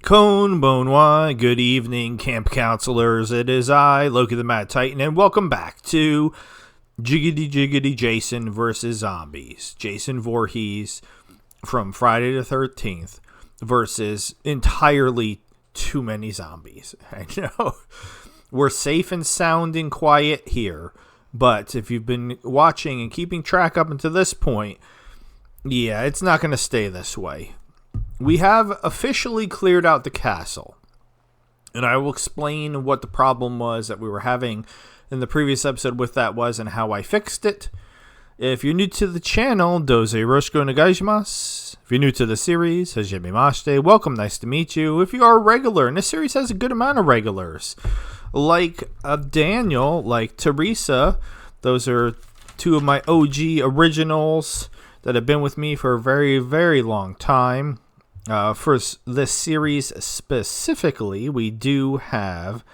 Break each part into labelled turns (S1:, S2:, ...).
S1: Cone Bonoi, good evening, camp counselors. It is I, Loki the Mad Titan, and welcome back to Jiggity Jiggity Jason versus Zombies. Jason Voorhees from Friday the 13th versus entirely too many zombies. I know. We're safe and sound and quiet here, but if you've been watching and keeping track up until this point, yeah, it's not going to stay this way. We have officially cleared out the castle, and I will explain what the problem was that we were having in the previous episode with that was and how I fixed it. If you're new to the channel, doze yoroshiku onegaishimasu. If you're new to the series, hajime mashite, welcome, nice to meet you. If you are a regular, and this series has a good amount of regulars, like Daniel, like Teresa, those are two of my OG originals that have been with me for a very, very long time. For this series specifically, we do have,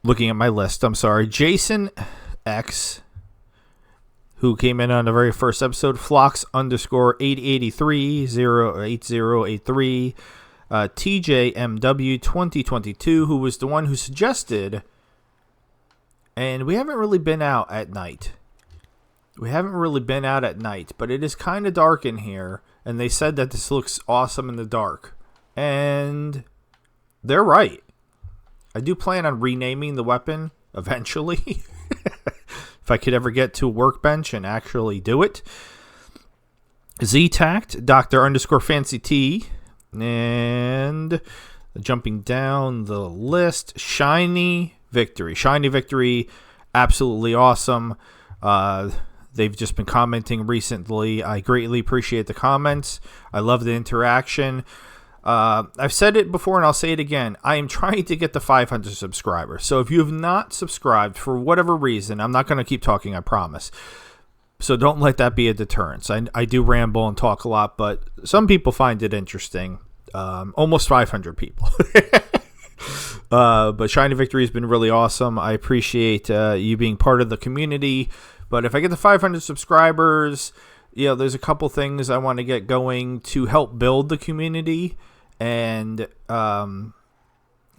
S1: looking at my list, Jason X, who came in on the very first episode, Flox _ 8083 08083, TJMW 2022, who was the one who suggested, and we haven't really been out at night. But it is kind of dark in here. And they said that this looks awesome in the dark. And they're right. I do plan on renaming the weapon eventually. If I could ever get to a workbench and actually do it. Z-Tact, Dr. _ Fancy T. And jumping down the list, Shiny Victory, absolutely awesome. They've just been commenting recently. I greatly appreciate the comments. I love the interaction. I've said it before and I'll say it again. I am trying to get to 500 subscribers. So if you have not subscribed for whatever reason, I'm not going to keep talking, I promise. So don't let that be a deterrence. I do ramble and talk a lot, but some people find it interesting. Almost 500 people. But Shiny Victory has been really awesome. I appreciate you being part of the community. But if I get to 500 subscribers, there's a couple things I want to get going to help build the community. And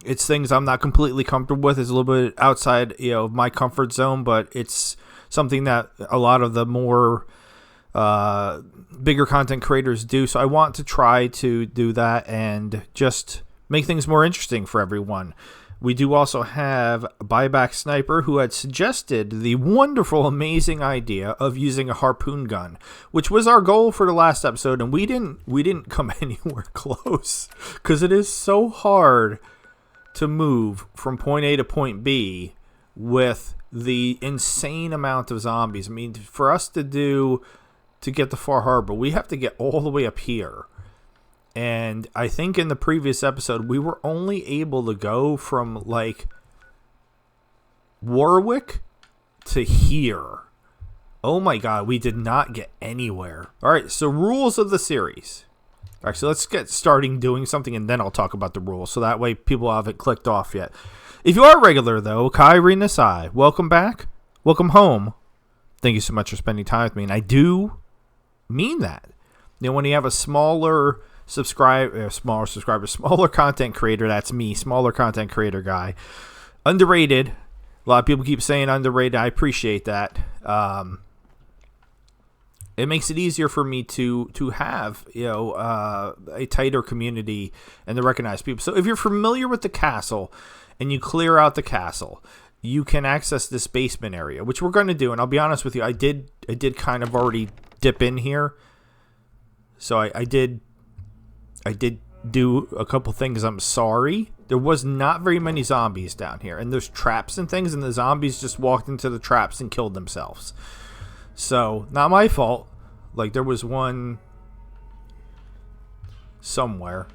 S1: it's things I'm not completely comfortable with. It's a little bit outside, of my comfort zone, but it's something that a lot of the more bigger content creators do. So I want to try to do that and just make things more interesting for everyone. We do also have Buyback Sniper, who had suggested the wonderful, amazing idea of using a harpoon gun, which was our goal for the last episode, and we didn't come anywhere close because it is so hard to move from point A to point B with the insane amount of zombies. I mean, for us to get to Far Harbor, we have to get all the way up here. And I think in the previous episode, we were only able to go from, Warwick to here. Oh my god, we did not get anywhere. Alright, so rules of the series. Alright, so let's get starting doing something, and then I'll talk about the rules, so that way people haven't clicked off yet. If you are a regular, though, Kairi Nasai, welcome back. Welcome home. Thank you so much for spending time with me, and I do mean that. When you have a smaller content creator, that's me, smaller content creator guy, underrated. A lot of people keep saying underrated. I appreciate that. It makes it easier for me to have a tighter community and to recognize people. So if you're familiar with the castle and you clear out the castle, you can access this basement area, which we're going to do. And I'll be honest with you, I did kind of already dip in here. So I did do a couple things. I'm sorry. There was not very many zombies down here. And there's traps and things. And the zombies just walked into the traps and killed themselves. So, not my fault. There was one somewhere.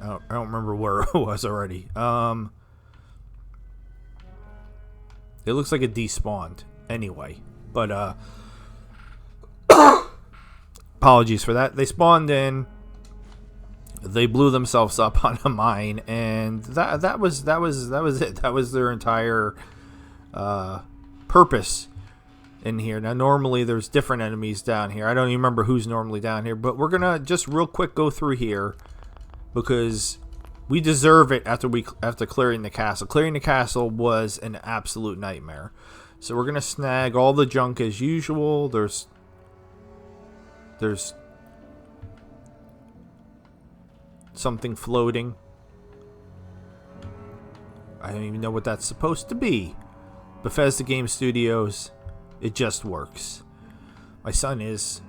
S1: I don't remember where it was already. It looks like it despawned. Anyway. But, apologies for that. They spawned in. They blew themselves up on a mine, and that was it. That was their entire purpose in here. Now, normally there's different enemies down here. I don't even remember who's normally down here, but we're going to just real quick go through here because we deserve it after clearing the castle. Clearing the castle was an absolute nightmare. So we're going to snag all the junk as usual. There's something floating. I don't even know what that's supposed to be. Bethesda Game Studios, it just works. My son is...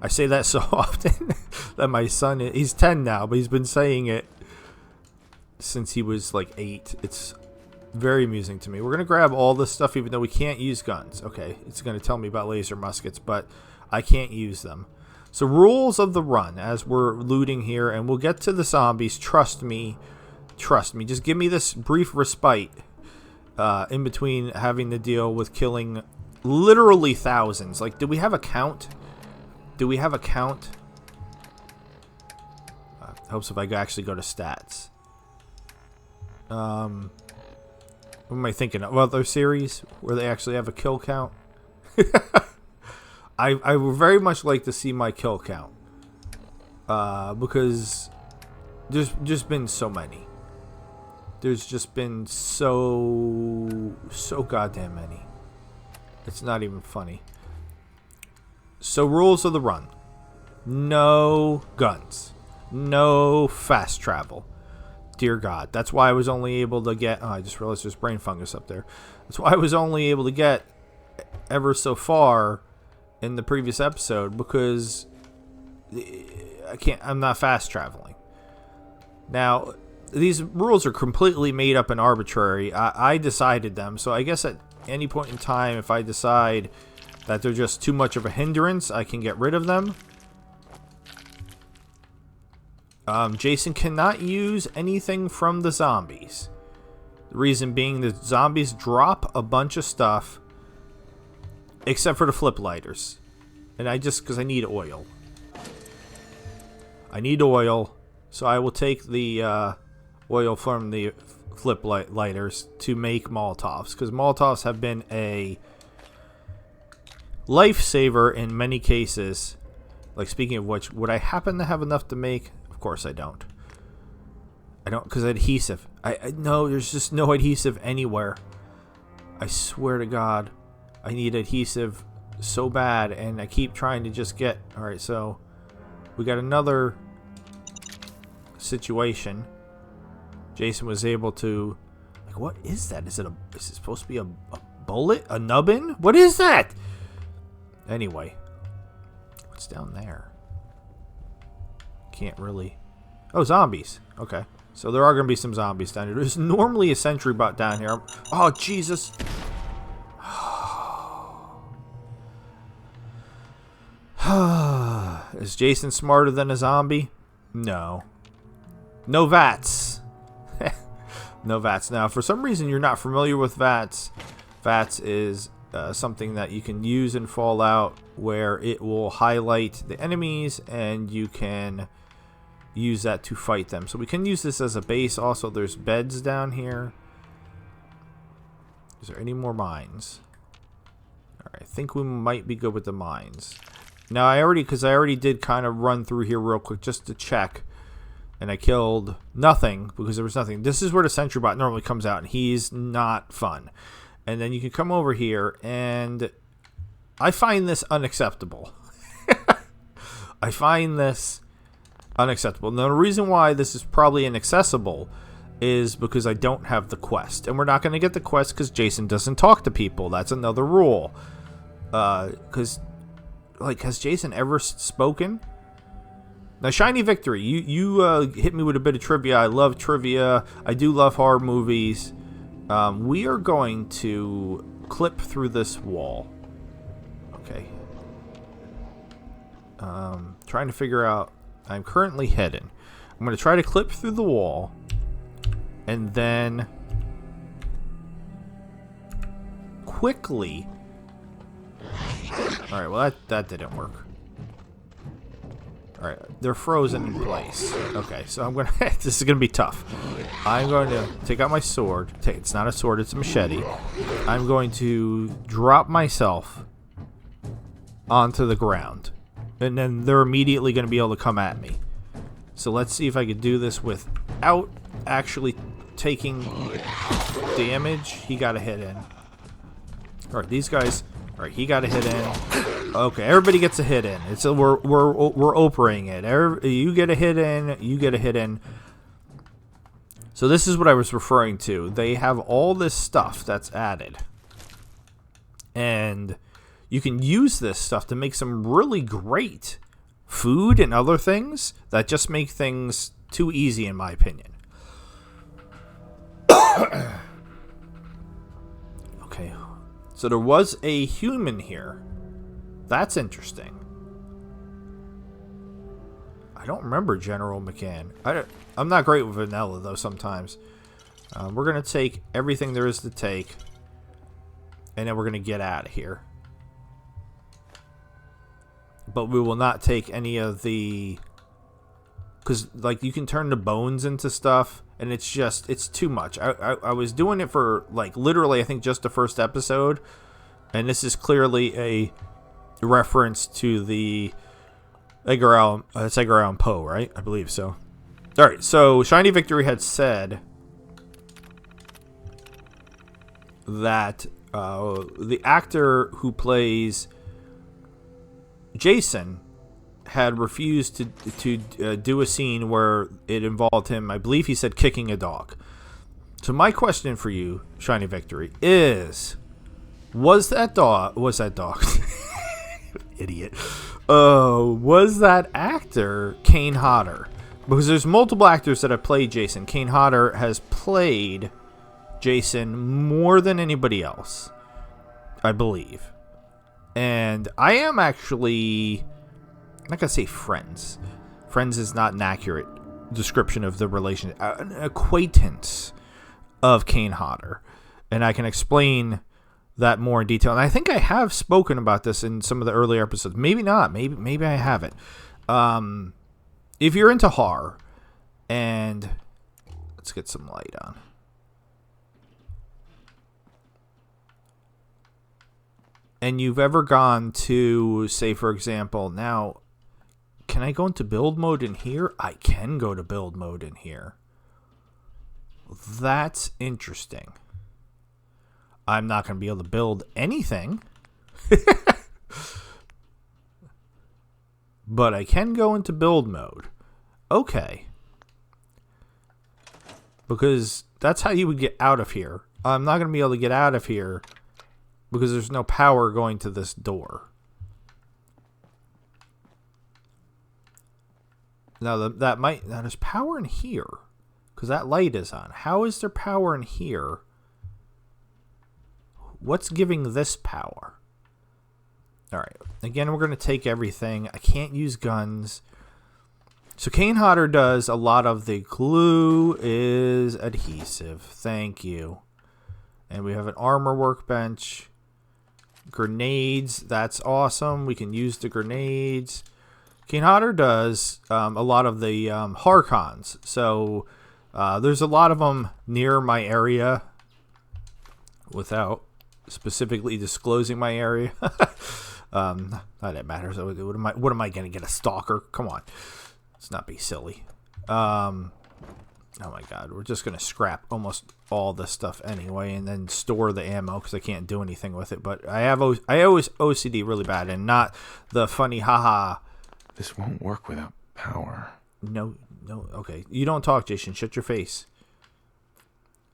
S1: I say that so often that my son is... He's 10 now, but he's been saying it since he was like 8. It's very amusing to me. We're going to grab all this stuff even though we can't use guns. Okay, it's going to tell me about laser muskets, but I can't use them. So rules of the run as we're looting here, and we'll get to the zombies. Trust me. Trust me. Just give me this brief respite in between having to deal with killing literally thousands. Like, do we have a count? Do we have a count? Helps if I actually go to stats. What am I thinking of? Well, their series where they actually have a kill count. I would very much like to see my kill count. Because there's just been so many. There's just been so goddamn many. It's not even funny. So rules of the run. No guns. No fast travel. Dear God. That's why I was only able to get... Oh, I just realized there's brain fungus up there. That's why I was only able to get ever so far in the previous episode, because I'm not fast traveling. Now, these rules are completely made up and arbitrary. I decided them, so I guess at any point in time, if I decide that they're just too much of a hindrance, I can get rid of them. Jason cannot use anything from the zombies. The reason being the zombies drop a bunch of stuff, except for the flip lighters. And because I need oil. I need oil, so I will take the oil from the flip lighters to make Molotovs, because Molotovs have been a lifesaver in many cases. Like, speaking of which, would I happen to have enough to make? Of course I don't. I don't, because adhesive. No, there's just no adhesive anywhere. I swear to God, I need adhesive so bad, and I keep trying to just get... Alright, so we got another situation. Jason was able to... Like, what is that? Is it supposed to be a bullet? A nubbin? What is that? Anyway. What's down there? Can't really... Oh, zombies. Okay. So there are going to be some zombies down here. There's normally a sentry bot down here. Oh, Jesus. Is Jason smarter than a zombie? No. No VATS. No VATS. Now, for some reason you're not familiar with VATS. VATS is something that you can use in Fallout where it will highlight the enemies and you can use that to fight them. So we can use this as a base. Also, there's beds down here. Is there any more mines? Alright, I think we might be good with the mines. Now, because I already did kind of run through here real quick just to check. And I killed nothing because there was nothing. This is where the sentry bot normally comes out, and he's not fun. And then you can come over here, and I find this unacceptable. I find this unacceptable. Now, the reason why this is probably inaccessible is because I don't have the quest. And we're not going to get the quest because Jason doesn't talk to people. That's another rule. Because, like, has Jason ever spoken? Now, Shiny Victory, you hit me with a bit of trivia. I love trivia. I do love horror movies. We are going to clip through this wall. Okay. Trying to figure out... I'm currently hidden. I'm going to try to clip through the wall. And then... quickly... Alright, well that didn't work. Alright, they're frozen in place. Okay, so I'm gonna... this is gonna be tough. I'm going to take out my sword. It's not a sword, it's a machete. I'm going to drop myself onto the ground. And then they're immediately going to be able to come at me. So let's see if I could do this without actually taking damage. He got a hit in. Alright, these guys... Alright, he got a hit in. Okay, everybody gets a hit in. It's we're operating it. You get a hit in, you get a hit in. So this is what I was referring to. They have all this stuff that's added. And you can use this stuff to make some really great food and other things that just make things too easy, in my opinion. Okay, so there was a human here. That's interesting. I don't remember General McCann. I'm not great with vanilla, though, sometimes. We're going to take everything there is to take. And then we're going to get out of here. But we will not take any of the... Because, like, you can turn the bones into stuff. And it's just... It's too much. I was doing it for, like, literally, I think, just the first episode. And this is clearly a reference to the Edgar Allan Poe, right? I believe so. Alright, so Shiny Victory had said that the actor who plays Jason had refused to do a scene where it involved him, I believe he said, kicking a dog. So my question for you, Shiny Victory, is... Was that dog idiot. Was that actor Kane Hodder? Because there's multiple actors that have played Jason. Kane Hodder has played Jason more than anybody else, I believe. And I am actually... I'm not going to say friends. Friends is not an accurate description of the relation. An acquaintance of Kane Hodder. And I can explain that more in detail. And I think I have spoken about this in some of the earlier episodes. Maybe not. Maybe I haven't. If you're into horror, and let's get some light on. And you've ever gone to, say, for example, now, can I go into build mode in here? I can go to build mode in here. That's interesting. I'm not going to be able to build anything. But I can go into build mode. Okay. Because that's how you would get out of here. I'm not going to be able to get out of here because there's no power going to this door. Now there's power in here because that light is on. How is there power in here? What's giving this power? Alright, again, we're going to take everything. I can't use guns. So Kane Hodder does a lot of the glue is adhesive. Thank you. And we have an armor workbench. Grenades, that's awesome. We can use the grenades. Kane Hodder does a lot of the Harkons. So there's a lot of them near my area without specifically disclosing my area. Not that it matters. What am I going to get, a stalker? Come on. Let's not be silly. Oh my god. We're just going to scrap almost all this stuff anyway and then store the ammo because I can't do anything with it. But I always OCD really bad and not the funny haha.
S2: This won't work without power.
S1: No. Okay. You don't talk, Jason. Shut your face.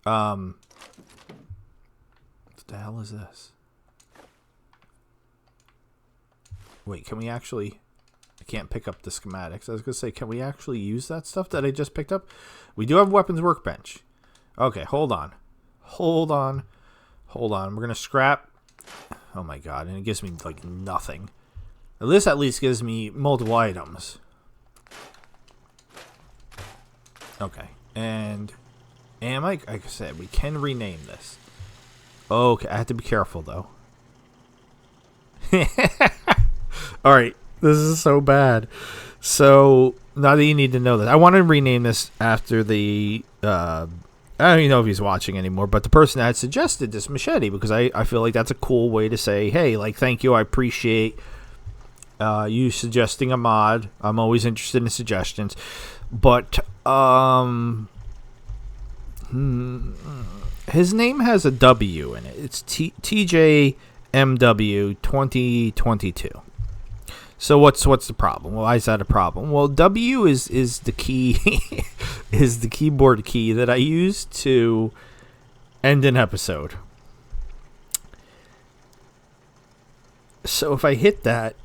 S1: What the hell is this? Wait, can we actually... I can't pick up the schematics. I was going to say, can we actually use that stuff that I just picked up? We do have a weapons workbench. Okay, hold on. We're going to scrap... Oh my god, and it gives me, like, nothing. This at least gives me multiple items. Okay, and... like I said, we can rename this. Okay, I have to be careful, though. Alright, this is so bad. So now that you need to know that, I want to rename this after the. I don't even know if he's watching anymore, but the person that had suggested this machete, because I feel like that's a cool way to say, hey, like, thank you, I appreciate you suggesting a mod. I'm always interested in suggestions, but his name has a W in it. It's TJMW 2022. So what's the problem? Why is that a problem? Well, W is the key is the keyboard key that I use to end an episode. So if I hit that,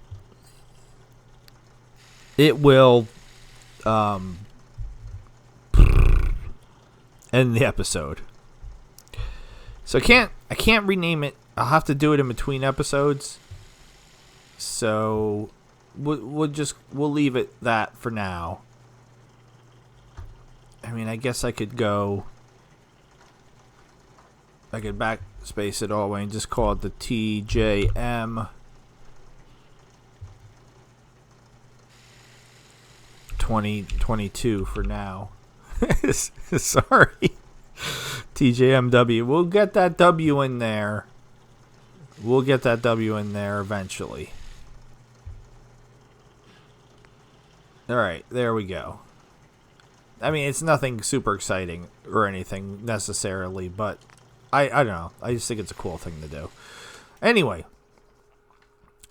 S1: it will end the episode. So I can't rename it. I'll have to do it in between episodes. So we'll leave it that for now. I mean, I guess I could backspace it all the way and just call it the TJM 2022 for now. Sorry. TJMW. We'll get that W in there. We'll get that W in there eventually. Alright, there we go. I mean, it's nothing super exciting or anything necessarily, but I don't know. I just think it's a cool thing to do. Anyway,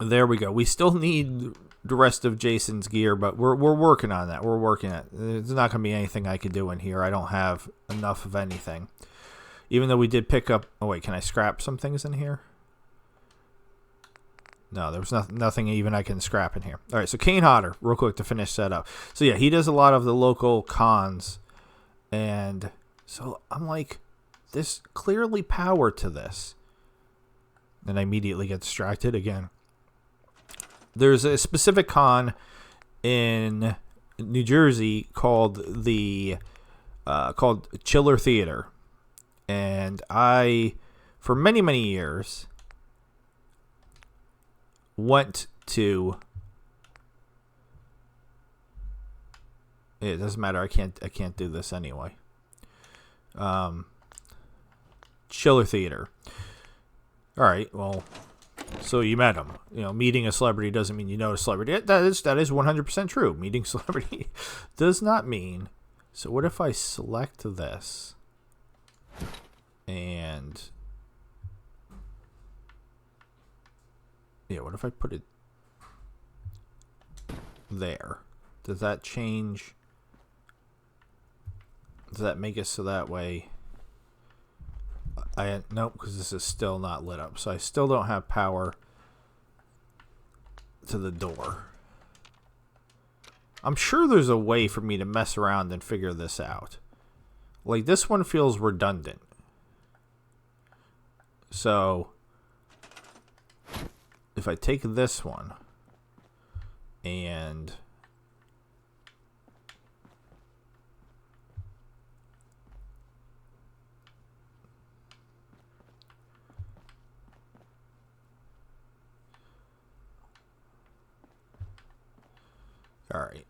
S1: there we go. We still need the rest of Jason's gear, but we're working on that. We're working on it. There's not going to be anything I can do in here. I don't have enough of anything. Even though we did pick up... Oh, wait, can I scrap some things in here? No, there was nothing even I can scrap in here. All right, so Kane Hodder, real quick to finish that up. So, yeah, he does a lot of the local cons. And so I'm like, there's clearly power to this. And I immediately get distracted again. There's a specific con in New Jersey called Chiller Theater. And I, for many, many years... went to... It doesn't matter. I can't do this anyway. Chiller Theater. All right. Well, so you met him. You know, meeting a celebrity doesn't mean you know a celebrity. That is 100% true. Meeting a celebrity does not mean. So what if I select this and... Yeah, what if I put it there? Does that change? Does that make it so that way? Nope, because this is still not lit up. So I still don't have power to the door. I'm sure there's a way for me to mess around and figure this out. Like, this one feels redundant. So... if I take this one and all right,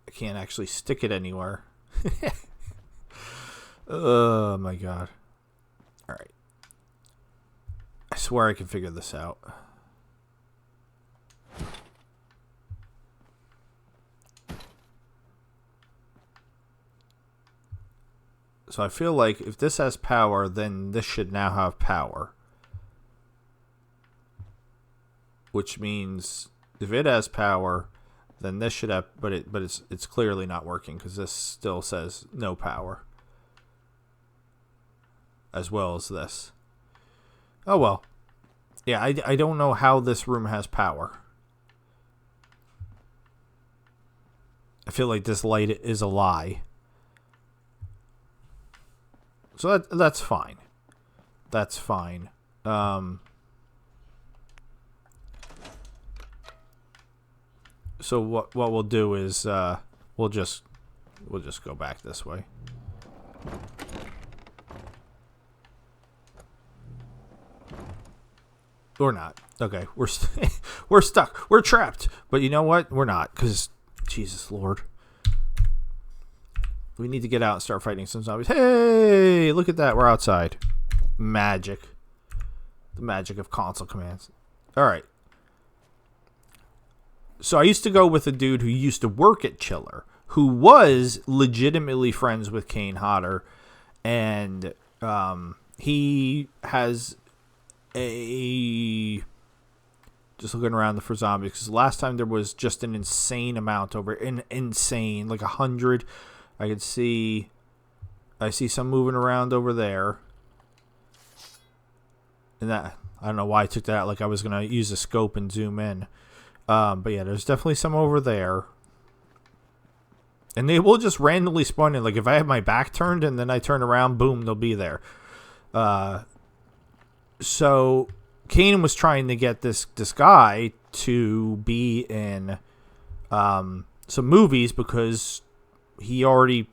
S1: I can't actually stick it anywhere. Oh my god. All right. I swear I can figure this out. So I feel like if this has power, then this should now have power. Which means if it has power, then this should have, but it's clearly not working because this still says no power. As well as this. Oh well. Yeah, I don't know how this room has power. I feel like this light is a lie. So that's fine. That's fine. So what we'll do is we'll just go back this way. Or not. Okay, we're stuck. We're trapped. But you know what? We're not, because Jesus Lord. We need to get out and start fighting some zombies. Hey, look at that. We're outside. Magic. The magic of console commands. All right. So I used to go with a dude who used to work at Chiller, who was legitimately friends with Kane Hodder, and he has a... Just looking around for zombies, because last time there was just an insane amount over... Insane, like 100. I see some moving around over there. And that, I don't know why I took that out, like I was going to use a scope and zoom in. But yeah, there's definitely some over there. And they will just randomly spawn in. Like if I have my back turned and then I turn around, boom, they'll be there. So Kane was trying to get this guy to be in some movies because he already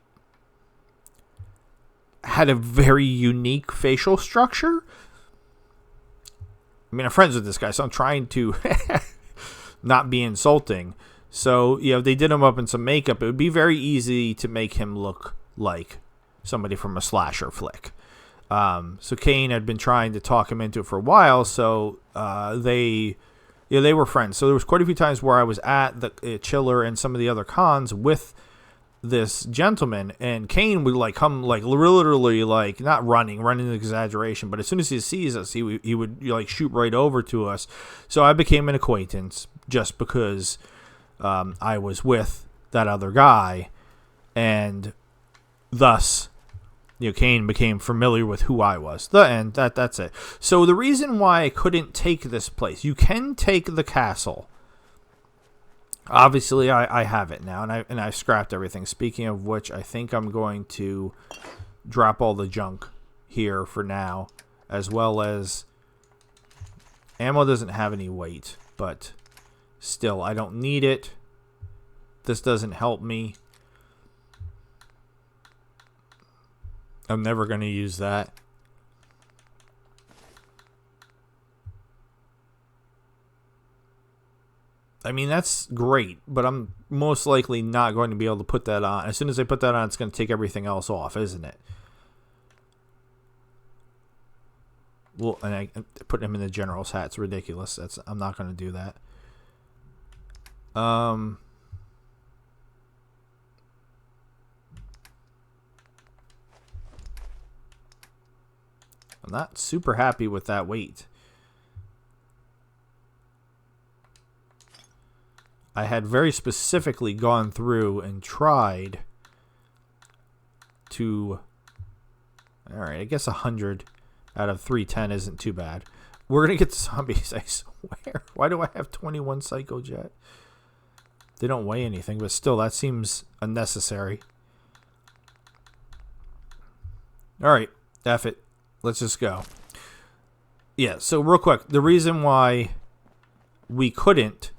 S1: had a very unique facial structure. I mean, I'm friends with this guy, so I'm trying to not be insulting. So, you know, they did him up in some makeup. It would be very easy to make him look like somebody from a slasher flick. So Kane had been trying to talk him into it for a while, so they were friends. So there was quite a few times where I was at the Chiller and some of the other cons with this gentleman, and Kane would like come like literally like not running is exaggeration, but as soon as he sees us, he would like shoot right over to us. So I became an acquaintance just because I was with that other guy, and thus, you know, Kane became familiar with who I was. That's it. So the reason why I couldn't take this place, you can take the castle. Obviously, I have it now, and I've scrapped everything. Speaking of which, I think I'm going to drop all the junk here for now, as well as ammo doesn't have any weight, but still, I don't need it. This doesn't help me. I'm never going to use that. I mean, that's great, but I'm most likely not going to be able to put that on. As soon as I put that on, it's going to take everything else off, isn't it? Well, and I put him in the general's hat. It's ridiculous. I'm not going to do that. I'm not super happy with that weight. I had very specifically gone through and tried to... Alright, I guess 100 out of 310 isn't too bad. We're going to get the zombies, I swear. Why do I have 21 Psycho Jet? They don't weigh anything, but still, that seems unnecessary. Alright, F it. Let's just go. Yeah, so real quick, the reason why we couldn't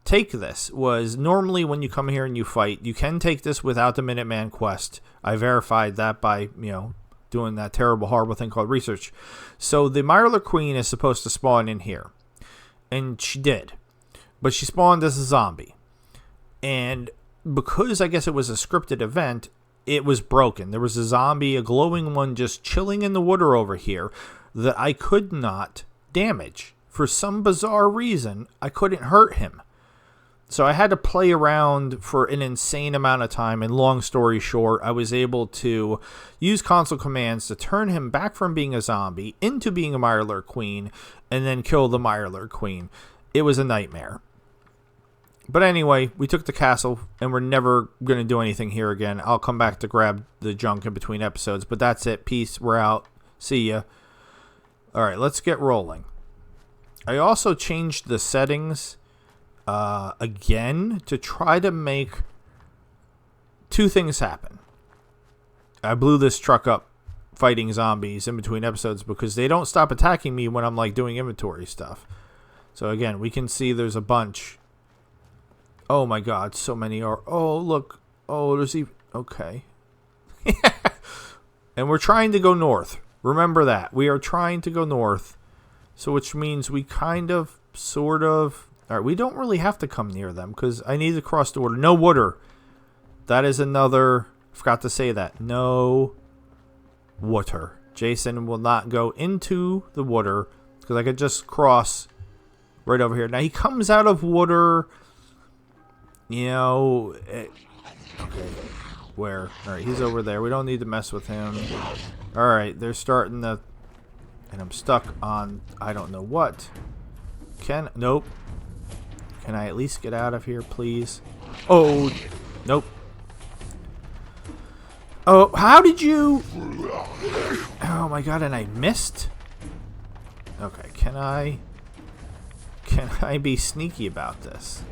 S1: take this was normally when you come here and you fight, you can take this without the Minuteman quest. I verified that by, you know, doing that terrible, horrible thing called research. So the Mirelurk Queen is supposed to spawn in here. And she did. But she spawned as a zombie. And because I guess it was a scripted event, it was broken. There was a zombie, a glowing one, just chilling in the water over here that I could not damage. For some bizarre reason, I couldn't hurt him. So I had to play around for an insane amount of time, and long story short, I was able to use console commands to turn him back from being a zombie into being a Mirelurk Queen, and then kill the Mirelurk Queen. It was a nightmare. But anyway, we took the castle, and we're never going to do anything here again. I'll come back to grab the junk in between episodes, but that's it. Peace. We're out. See ya. Alright, let's get rolling. I also changed the settings again to try to make two things happen. I blew this truck up fighting zombies in between episodes because they don't stop attacking me when I'm like doing inventory stuff. So again, we can see there's a bunch. Oh my god, so many are. Oh, look. Oh, there's even. Okay. And we're trying to go north. Remember that. We are trying to go north. So which means we kind of, sort of, Alright, we don't really have to come near them because I need to cross the water. No water. That is another... Forgot to say that. No water. Jason will not go into the water because I could just cross right over here. Now he comes out of water, you know. Okay, where? All right, he's over there. We don't need to mess with him. All right, they're starting to, and I'm stuck on I don't know what. Nope. Can I at least get out of here, please? Oh, nope. Oh, how did you? Oh my god, and I missed? Okay, can I be sneaky about this?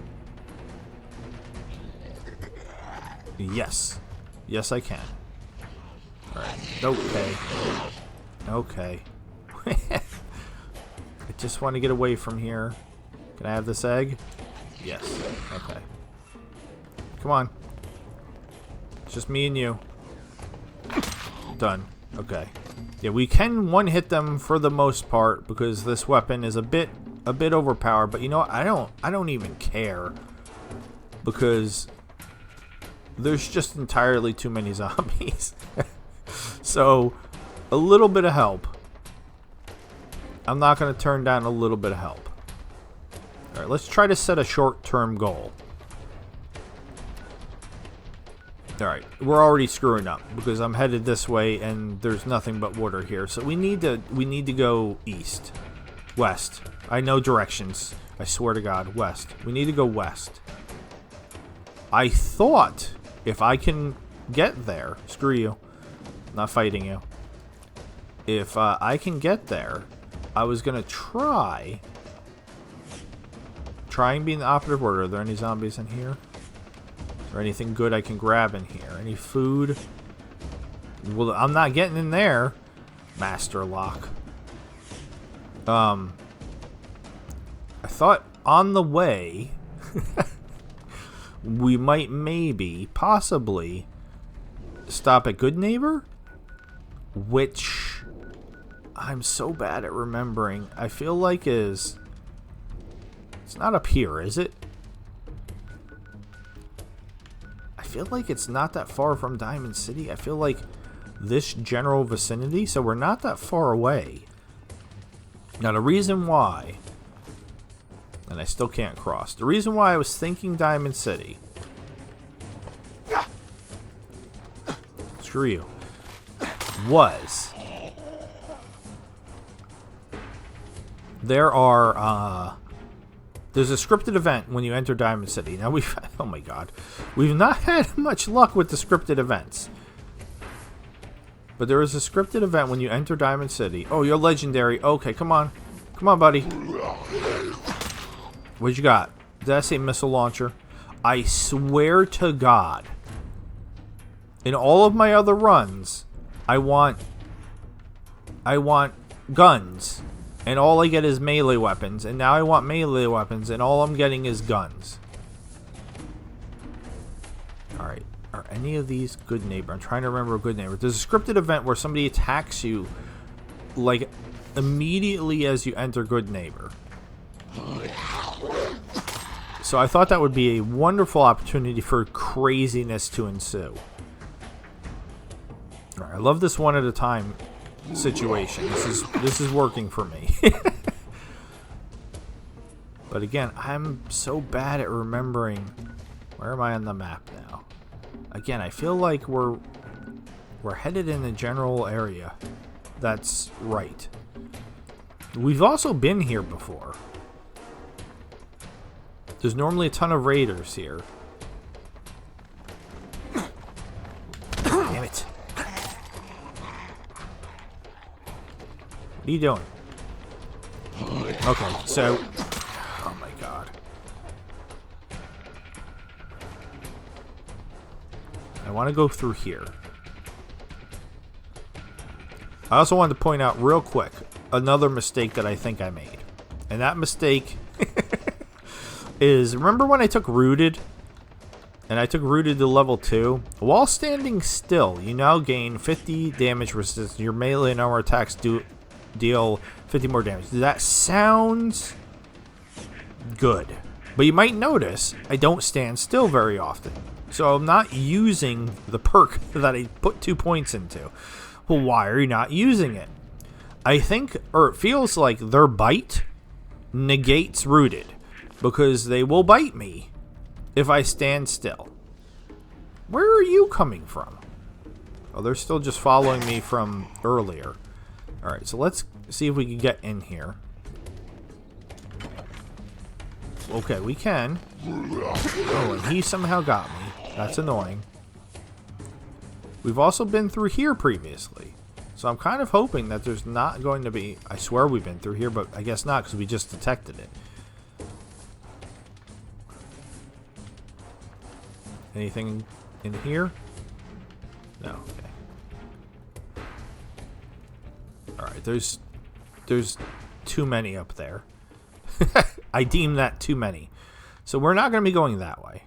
S1: Yes. Yes, I can. Alright. Okay. Okay. I just want to get away from here. Can I have this egg? Yes. Okay. Come on. It's just me and you. Done. Okay. Yeah, we can one-hit them for the most part because this weapon is a bit overpowered. But you know what? I don't even care because there's just entirely too many zombies. So a little bit of help. I'm not going to turn down a little bit of help. All right, let's try to set a short-term goal. Alright, we're already screwing up because I'm headed this way and there's nothing but water here. So we need to go east. West. I know directions. I swear to God, west. We need to go west. I thought if I can get there, screw you. I'm not fighting you. If I can get there, I was going to try and be in the operative order. Are there any zombies in here? Or anything good I can grab in here? Any food? Well, I'm not getting in there. Master lock. I thought on the way we might possibly stop at Good Neighbor, which I'm so bad at remembering. I feel like it's not up here, is it? I feel like it's not that far from Diamond City. I feel like this general vicinity, so we're not that far away. Now the reason why, and I still can't cross, the reason why I was thinking Diamond City, screw you, was there's a scripted event when you enter Diamond City. Now oh my god, we've not had much luck with the scripted events. But there is a scripted event when you enter Diamond City. Oh, you're legendary. Okay, come on. Come on, buddy. What you got? Did I say missile launcher? I swear to God, in all of my other runs, I want guns. And all I get is melee weapons. And now I want melee weapons. And all I'm getting is guns. Alright. Are any of these Good Neighbor? I'm trying to remember a Good Neighbor. There's a scripted event where somebody attacks you, like, immediately as you enter Good Neighbor. So I thought that would be a wonderful opportunity for craziness to ensue. Alright, I love this one at a time situation. This is working for me. But again, I'm so bad at remembering. Where am I on the map now? Again, I feel like we're headed in the general area. That's right. We've also been here before. There's normally a ton of raiders here. Damn it. What are you doing? Okay, so... Oh my god. I want to go through here. I also wanted to point out real quick another mistake that I think I made. And that mistake is... Remember when I took Rooted? And I took Rooted to level 2? While standing still, you now gain 50 damage resistance. Your melee and armor attacks deal 50 more damage. That sounds good. But you might notice I don't stand still very often. So I'm not using the perk that I put 2 points into. Well, why are you not using it? I think, or it feels like their bite negates rooted. Because they will bite me if I stand still. Where are you coming from? Oh, they're still just following me from earlier. Alright, so let's see if we can get in here. Okay, we can. Oh, and he somehow got me. That's annoying. We've also been through here previously. So I'm kind of hoping that there's not going to be... I swear we've been through here, but I guess not because we just detected it. Anything in here? No. Okay. Alright, there's too many up there. I deem that too many. So we're not going to be going that way.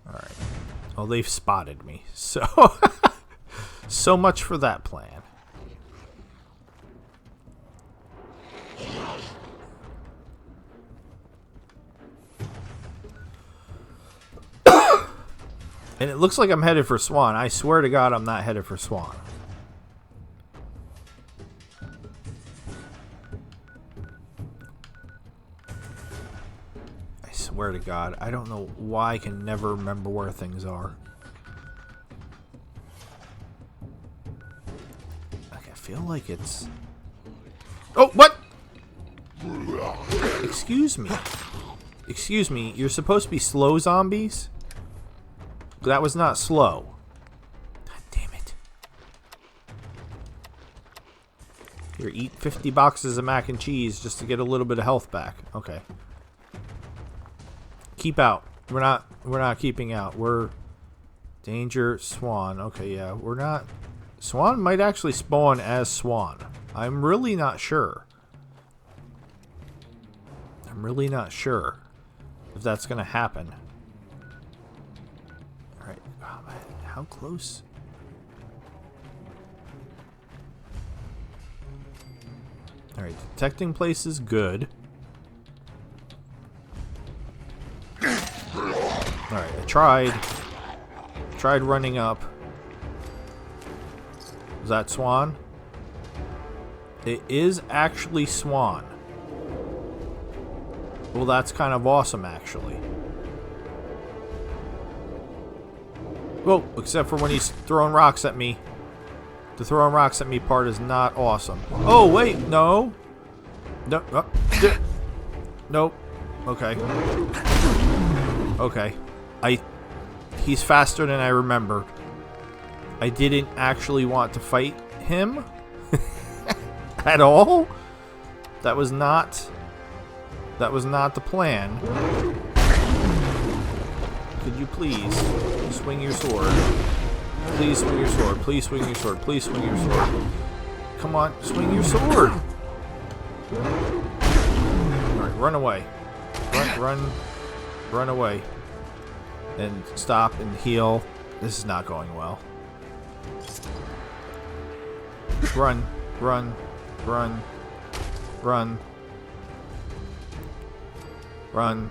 S1: Alright. Well, they've spotted me. So, so much for that plan. And it looks like I'm headed for Swan. I swear to God I'm not headed for Swan. I swear to God. I don't know why I can never remember where things are. Okay, I feel like it's... Oh, what? Excuse me. Excuse me, you're supposed to be slow zombies? That was not slow. God damn it. Here, eat 50 boxes of mac and cheese just to get a little bit of health back. Okay. Keep out. We're not keeping out. We're danger Swan. Okay, yeah. We're not. Swan might actually spawn as Swan. I'm really not sure. I'm really not sure if that's going to happen. Alright. Oh, man. How close? Alright. Detecting place is good. Alright. I tried running up. Is that Swan? It is actually Swan. Well, that's kind of awesome, actually. Whoa, except for when he's throwing rocks at me. The throwing rocks at me part is not awesome. Oh, wait, no. No, nope. Okay. Okay. He's faster than I remembered. I didn't actually want to fight him at all. That was not the plan. Could you please swing your sword? Please swing your sword. Please swing your sword. Please swing your sword. Come on, swing your sword. Alright, run away. Run away. And stop and heal. This is not going well. Run. Run. Run. Run. Run.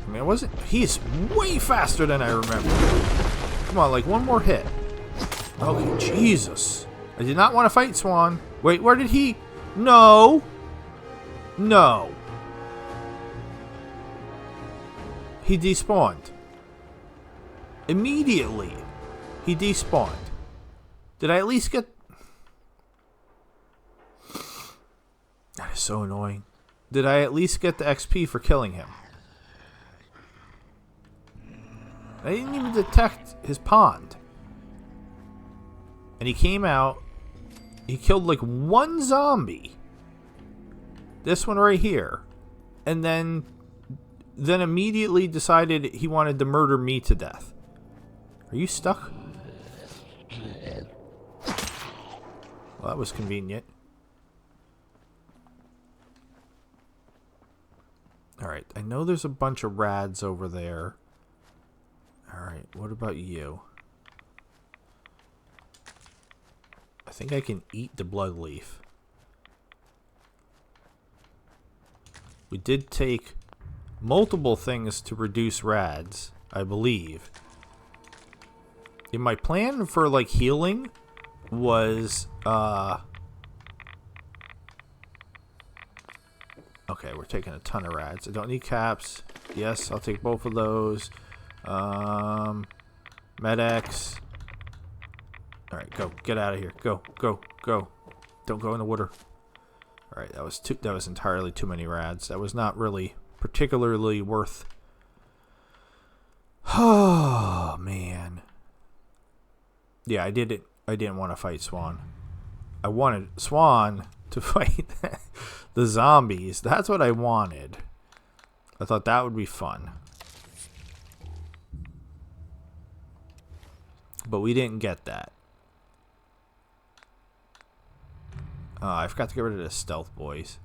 S1: I mean, it wasn't... He's way faster than I remember. Come on, like one more hit. Okay, Jesus. I did not want to fight Swan. Wait, where did he... No. No. He despawned. Immediately. He despawned. Did I at least get... That is so annoying. Did I at least get the XP for killing him? I didn't even detect his pond. And he came out. He killed like one zombie. This one right here. And then immediately decided he wanted to murder me to death. Are you stuck? Well, that was convenient. Alright, I know there's a bunch of rads over there. Alright, what about you? I think I can eat the blood leaf. We did take multiple things to reduce rads, I believe. In my plan for, like, healing was, okay, we're taking a ton of rads. I don't need caps. Yes, I'll take both of those. Med-X. Alright, go. Get out of here. Go, go, go. Don't go in the water. Alright, that was entirely too many rads. That was not really particularly worth. Oh, man. Yeah, I didn't want to fight Swan. I wanted Swan to fight the zombies. That's what I wanted. I thought that would be fun. But we didn't get that. I forgot to get rid of the stealth boys.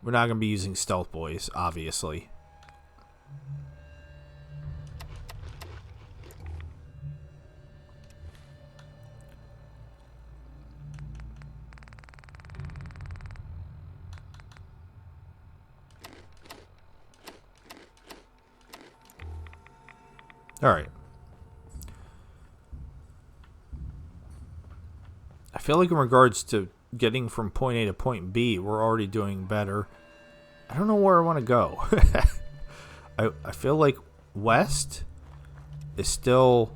S1: We're not going to be using stealth boys, obviously. Alright. I feel like in regards to getting from point A to point B, we're already doing better. I don't know where I want to go. I feel like west is still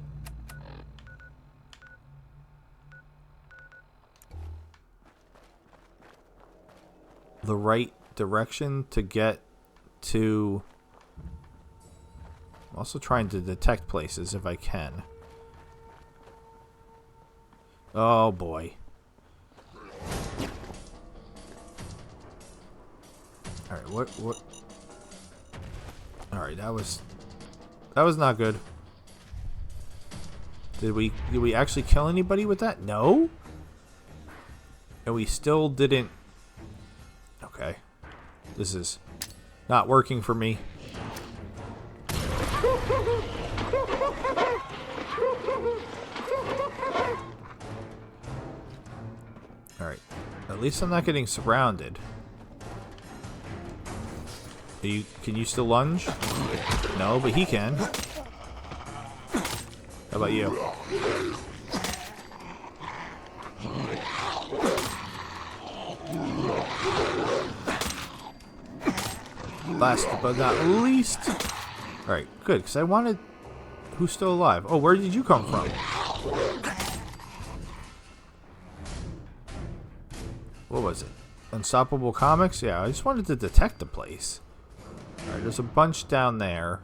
S1: the right direction to get to. I'm also trying to detect places if I can. Oh boy. Alright, what? Alright, that was not good. Did we actually kill anybody with that? No? And we still didn't. Okay. This is not working for me. Alright. At least I'm not getting surrounded. Can you still lunge? No, but he can. How about you? Last but not least. Alright, good, because I wanted... Who's still alive? Oh, where did you come from? What was it? Unstoppable Comics? Yeah, I just wanted to detect the place. Alright, there's a bunch down there.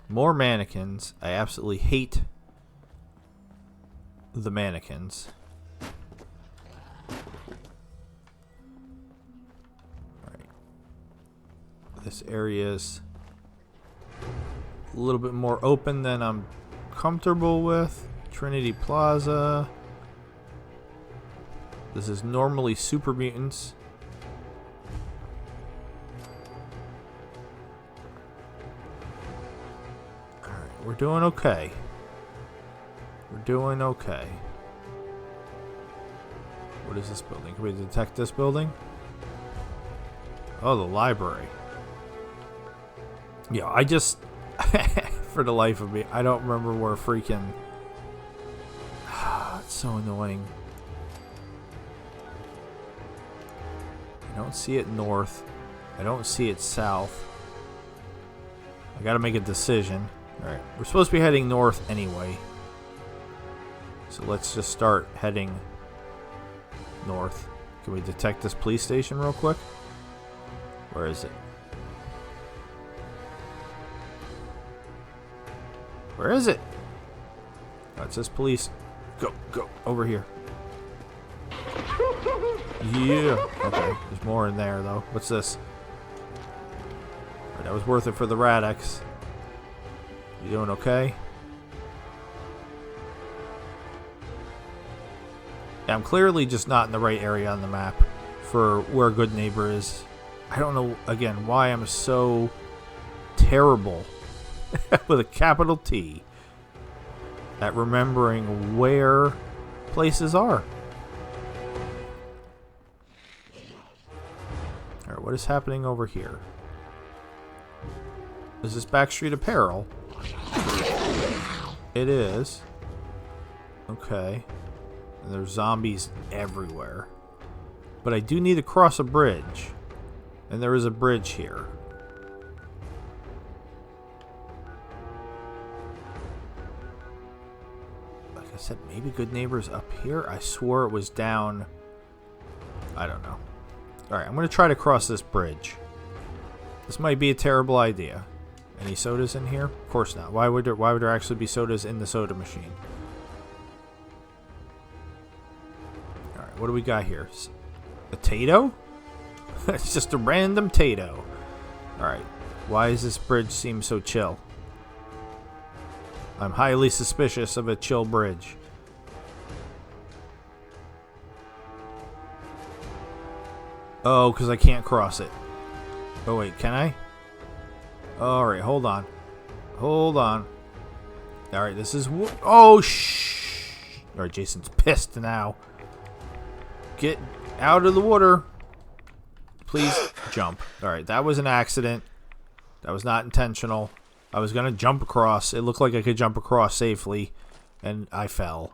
S1: More mannequins. I absolutely hate the mannequins. Alright. This area's a little bit more open than I'm comfortable with. Trinity Plaza. This is normally super mutants. Alright, we're doing okay. We're doing okay. What is this building? Can we detect this building? Oh, the library. Yeah, I just... for the life of me, I don't remember where freaking... It's so annoying. I don't see it north. I don't see it south. I gotta make a decision. Alright, we're supposed to be heading north anyway. So let's just start heading north. Can we detect this police station real quick? Where is it? Where is it? Oh, it says police. Go, go, over here. Yeah. Okay, there's more in there, though. What's this? Right, that was worth it for the Radix. You doing okay? Yeah, I'm clearly just not in the right area on the map for where Good Neighbor is. I don't know, again, why I'm so terrible with a capital T at remembering where places are. Alright, what is happening over here? Is this Backstreet Apparel? It is. Okay. And there's zombies everywhere. But I do need to cross a bridge. And there is a bridge here. Like I said, maybe Good Neighbors up here? I swore it was down. I don't know. Alright, I'm going to try to cross this bridge. This might be a terrible idea. Any sodas in here? Of course not. Why would there actually be sodas in the soda machine? Alright, what do we got here? A Tato? It's just a random Tato. Alright. Why does this bridge seem so chill? I'm highly suspicious of a chill bridge. Oh, because I can't cross it. Oh, wait, can I? Alright, hold on. Hold on. Alright, this is... Oh, shh! Alright, Jason's pissed now. Get out of the water. Please jump. Alright, that was an accident. That was not intentional. I was going to jump across. It looked like I could jump across safely. And I fell.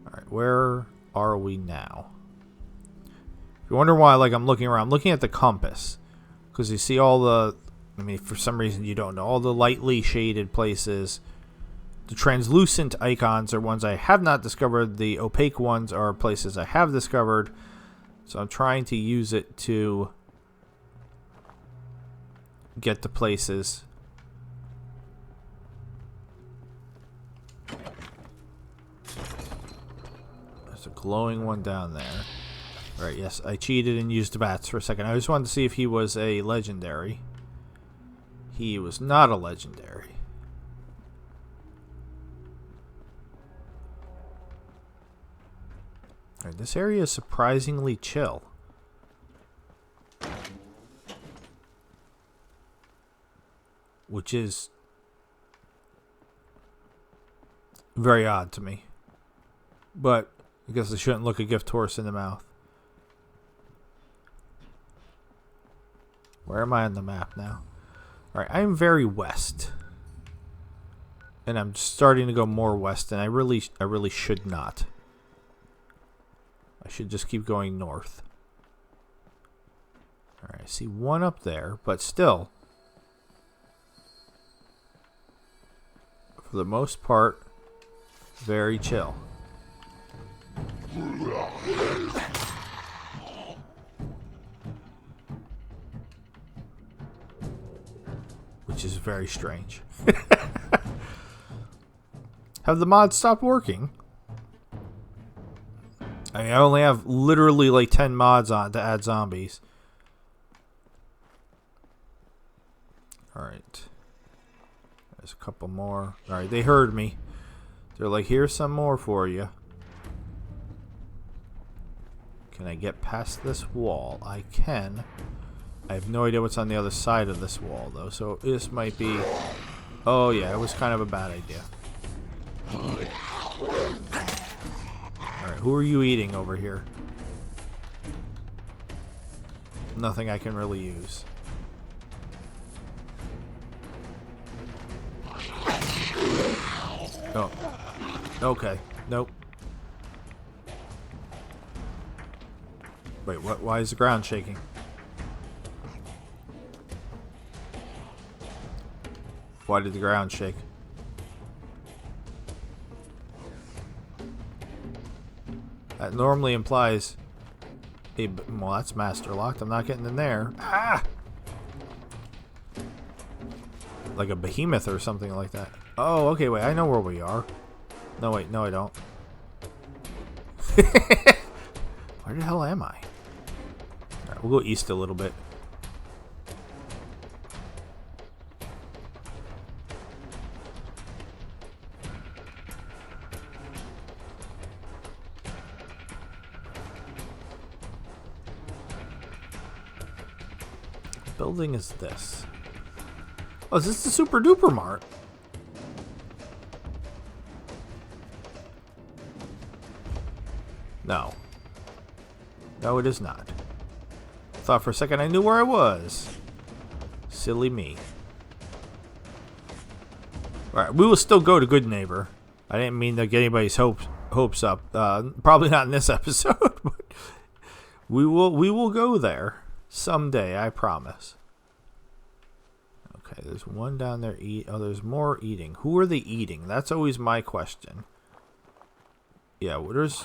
S1: Alright, where are we now? If you wonder why, like, I'm looking around. I'm looking at the compass. Because you see all the... I mean, for some reason you don't know. All the lightly shaded places. The translucent icons are ones I have not discovered. The opaque ones are places I have discovered. So I'm trying to use it to get to places. There's a glowing one down there. Alright, yes, I cheated and used the bats for a second. I just wanted to see if he was a legendary. He was not a legendary. Alright, this area is surprisingly chill. Which is very odd to me. But I guess I shouldn't look a gift horse in the mouth. Where am I on the map now? Alright, I am very west. And I'm starting to go more west, and I really should not. I should just keep going north. Alright, I see one up there, but still. For the most part, very chill. Which is very strange. Have the mods stopped working? I mean, I only have literally like 10 mods on to add zombies. Alright. There's a couple more. Alright, they heard me. They're like, here's some more for you. Can I get past this wall? I can. I have no idea what's on the other side of this wall, though. So this might be... Oh, yeah, it was kind of a bad idea. Alright, who are you eating over here? Nothing I can really use. Oh. Okay. Nope. Wait, what? Why is the ground shaking? Why did the ground shake? That normally implies a... Well, that's master locked. I'm not getting in there. Ah! Like a behemoth or something like that. Oh, okay, wait. I know where we are. No, wait. No, I don't. Where the hell am I? Alright, we'll go east a little bit. building is this? Oh, is this the Super Duper Mart? No. No, it is not. Thought for a second I knew where I was. Silly me. Alright, we will still go to Good Neighbor. I didn't mean to get anybody's hopes up. Probably not in this episode, but we will go there someday, I promise. Okay, there's one down there oh, there's more eating. Who are they eating? That's always my question. Yeah, well, there's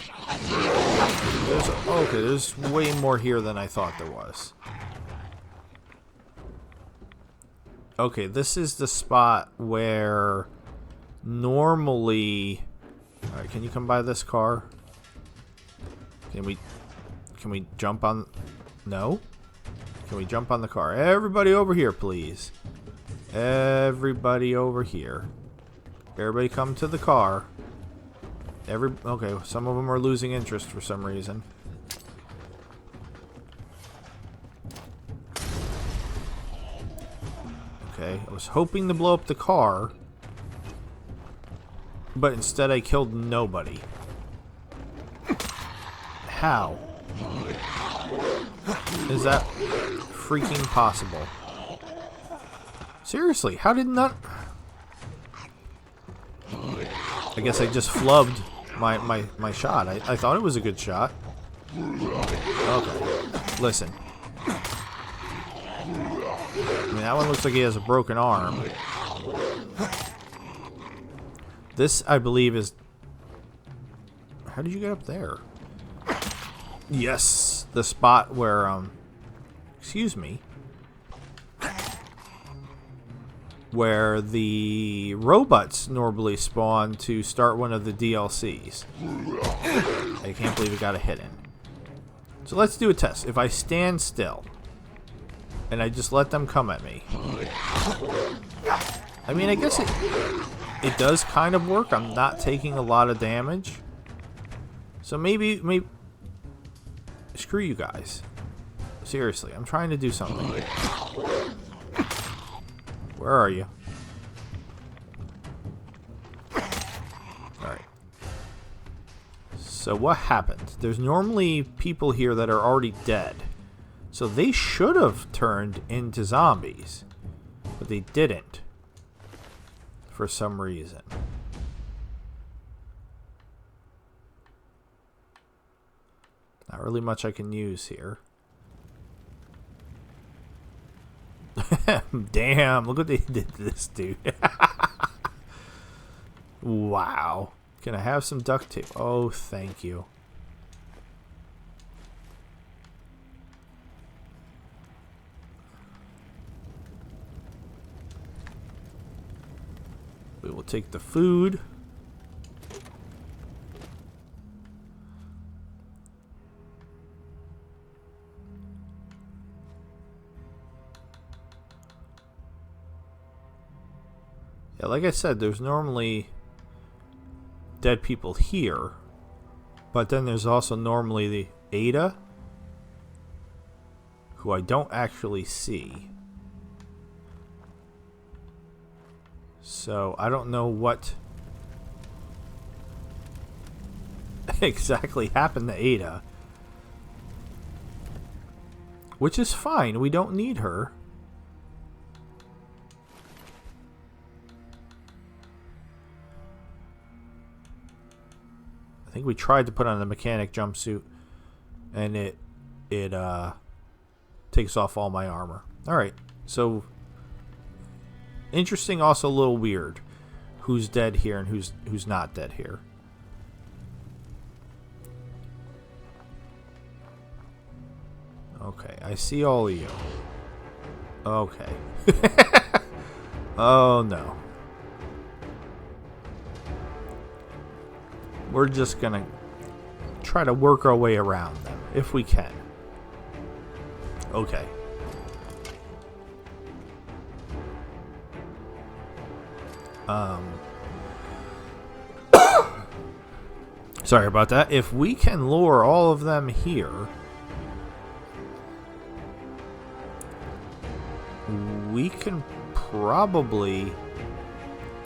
S1: okay, there's way more here than I thought there was. Okay, this is the spot where normally... Alright, can you come by this car? Can we jump on... No? Can we jump on the car? Everybody over here, please. Everybody over here. Everybody come to the car. Okay, some of them are losing interest for some reason. Okay, I was hoping to blow up the car, but instead I killed nobody. How? Is that freaking possible? Seriously, how did not... I guess I just flubbed my shot. I thought it was a good shot. Okay, listen. I mean, that one looks like he has a broken arm. This, I believe, is... How did you get up there? Yes, the spot where, excuse me. Where the robots normally spawn to start one of the DLCs. I can't believe it got a hit in. So let's do a test. If I stand still and I just let them come at me, I mean, I guess it does kind of work. I'm not taking a lot of damage. So maybe screw you guys. Seriously, I'm trying to do something. Where are you? Alright. So what happened? There's normally people here that are already dead. So they should have turned into zombies. But they didn't. For some reason. Not really much I can use here. Damn, look what they did to this dude. Wow. Can I have some duct tape? Oh, thank you. We will take the food. Yeah, like I said, there's normally dead people here, but then there's also normally the Ada, who I don't actually see. So I don't know what exactly happened to Ada, which is fine. We don't need her. I think we tried to put on the mechanic jumpsuit, and it takes off all my armor. All right, so interesting, also a little weird. Who's dead here and who's not dead here? Okay, I see all of you. Okay. Oh no. We're just gonna try to work our way around them, if we can. Okay. Sorry about that. If we can lure all of them here, we can probably...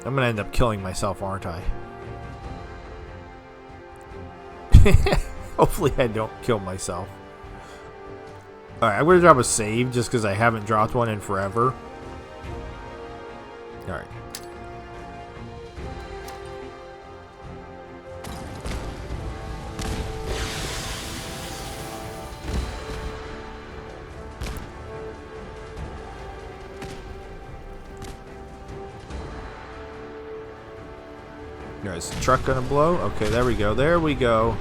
S1: I'm gonna end up killing myself, aren't I? Hopefully I don't kill myself. Alright, I'm gonna drop a save just because I haven't dropped one in forever. Alright. Alright, is the truck gonna blow? Okay, there we go. There we go.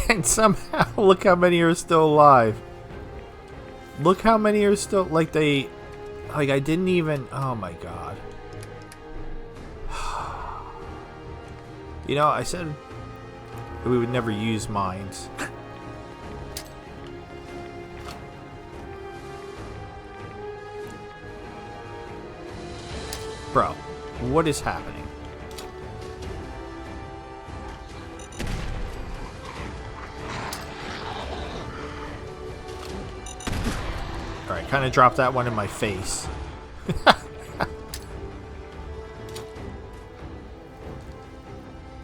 S1: And somehow, look how many are still alive. Look how many are still, like they, like I didn't even, oh my god. You know, I said we would never use mines. Bro, what is happening? Alright, kind of dropped that one in my face.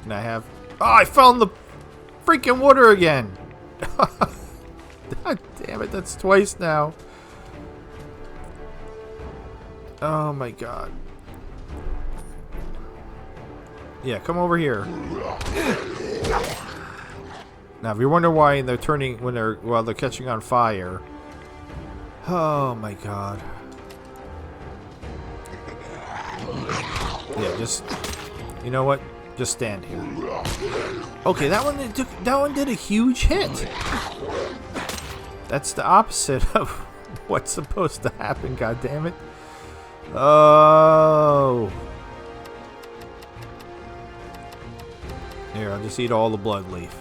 S1: And I have... Oh, I fell in the freaking water again! God damn it, that's twice now. Oh my god. Yeah, come over here. Now, if you wonder why they're turning... while they're catching on fire... Oh my god. Yeah, just... You know what? Just stand here. Okay, that one did a huge hit. That's the opposite of what's supposed to happen, god damn it. Oh. Here, I'll just eat all the blood leaf.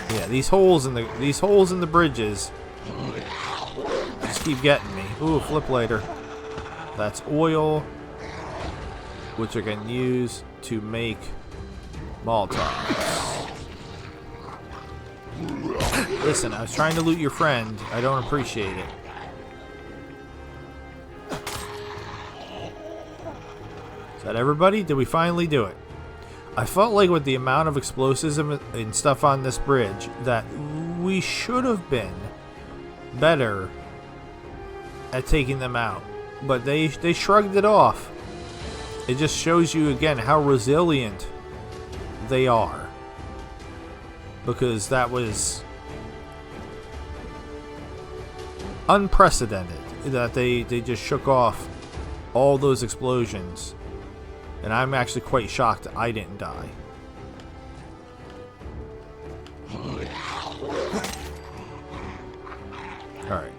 S1: Yeah, these holes in the bridges just keep getting me. Ooh, flip later. That's oil, which I can use to make Molotovs. Listen, I was trying to loot your friend. I don't appreciate it. Is that everybody? Did we finally do it? I felt like with the amount of explosives and stuff on this bridge that we should have been better at taking them out. But they shrugged it off. It just shows you again how resilient they are. Because that was unprecedented that they just shook off all those explosions. And I'm actually quite shocked I didn't die. Alright.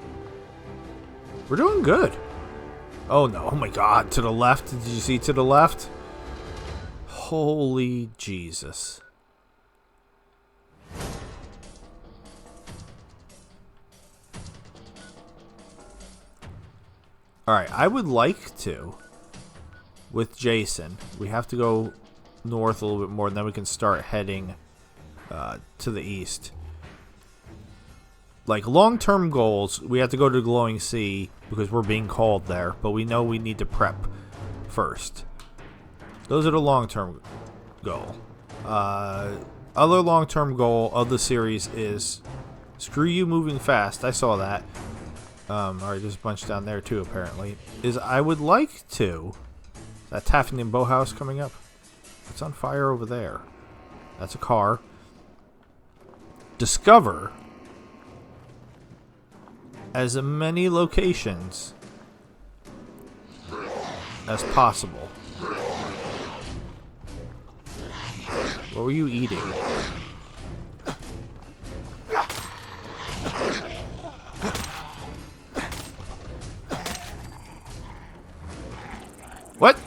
S1: We're doing good. Oh no, oh my god, to the left. Did you see to the left? Holy Jesus. Alright, I would like to, with Jason, we have to go north a little bit more, and then we can start heading to the east. Like, long-term goals, we have to go to the Glowing Sea because we're being called there, but we know we need to prep first. Those are the long-term goal. Other long-term goal of the series is screw you moving fast. I saw that. Alright, there's a bunch down there too, apparently. Is I would like to... That Taffin and Boathouse coming up. It's on fire over there. That's a car. Discover as many locations as possible. What were you eating? What?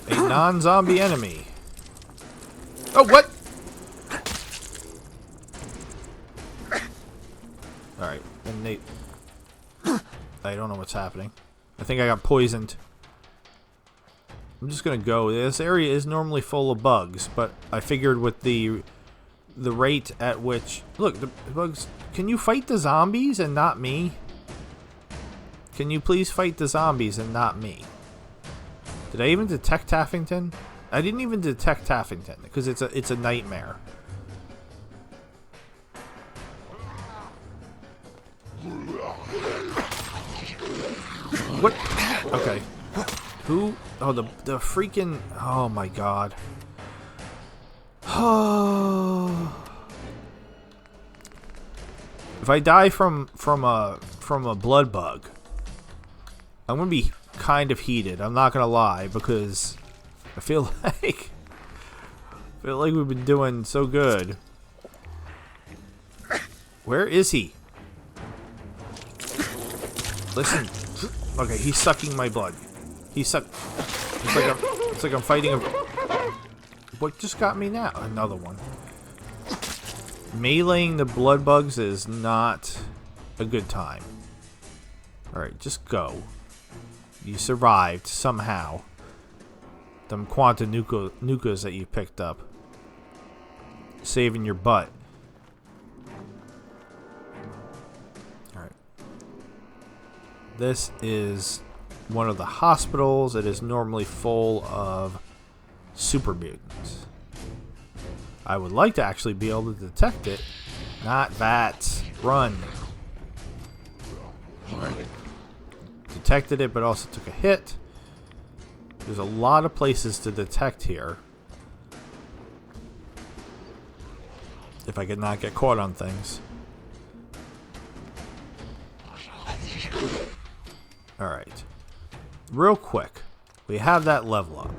S1: A non-zombie enemy. Oh, what? Alright, and they... I don't know what's happening. I think I got poisoned. I'm just gonna go. This area is normally full of bugs, but I figured with the rate at which... Look, the bugs... Can you fight the zombies and not me? Can you please fight the zombies and not me? Did I even detect Taffington? I didn't even detect Taffington because it's a nightmare. What? Okay. Who? Oh, the freaking... Oh my god. If I die from a blood bug, I'm gonna be kind of heated. I'm not gonna lie, because I feel like we've been doing so good. Where is he? Listen. Okay, he's sucking my blood. It's like I'm fighting a... What just got me now? Another one. Meleeing the blood bugs is not a good time. Alright, just go. You survived somehow. Them quantum nukas that you picked up. Saving your butt. Alright. This is one of the hospitals. It is normally full of super mutants. I would like to actually be able to detect it. Not VATS. Run. Alright. Detected it, but also took a hit. There's a lot of places to detect here. If I could not get caught on things. Alright. Real quick. We have that level up.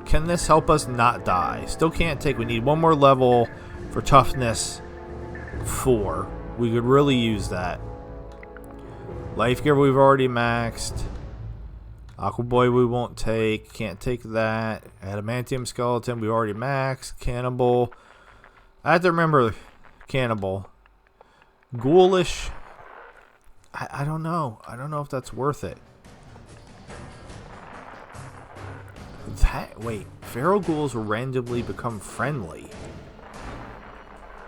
S1: Can this help us not die? Still can't take. We need one more level for toughness 4. We could really use that. Life Giver we've already maxed. Aqua Boy we won't take. Can't take that. Adamantium Skeleton we already maxed. Cannibal. I have to remember Cannibal. Ghoulish. I don't know. I don't know if that's worth it. Wait, feral ghouls will randomly become friendly.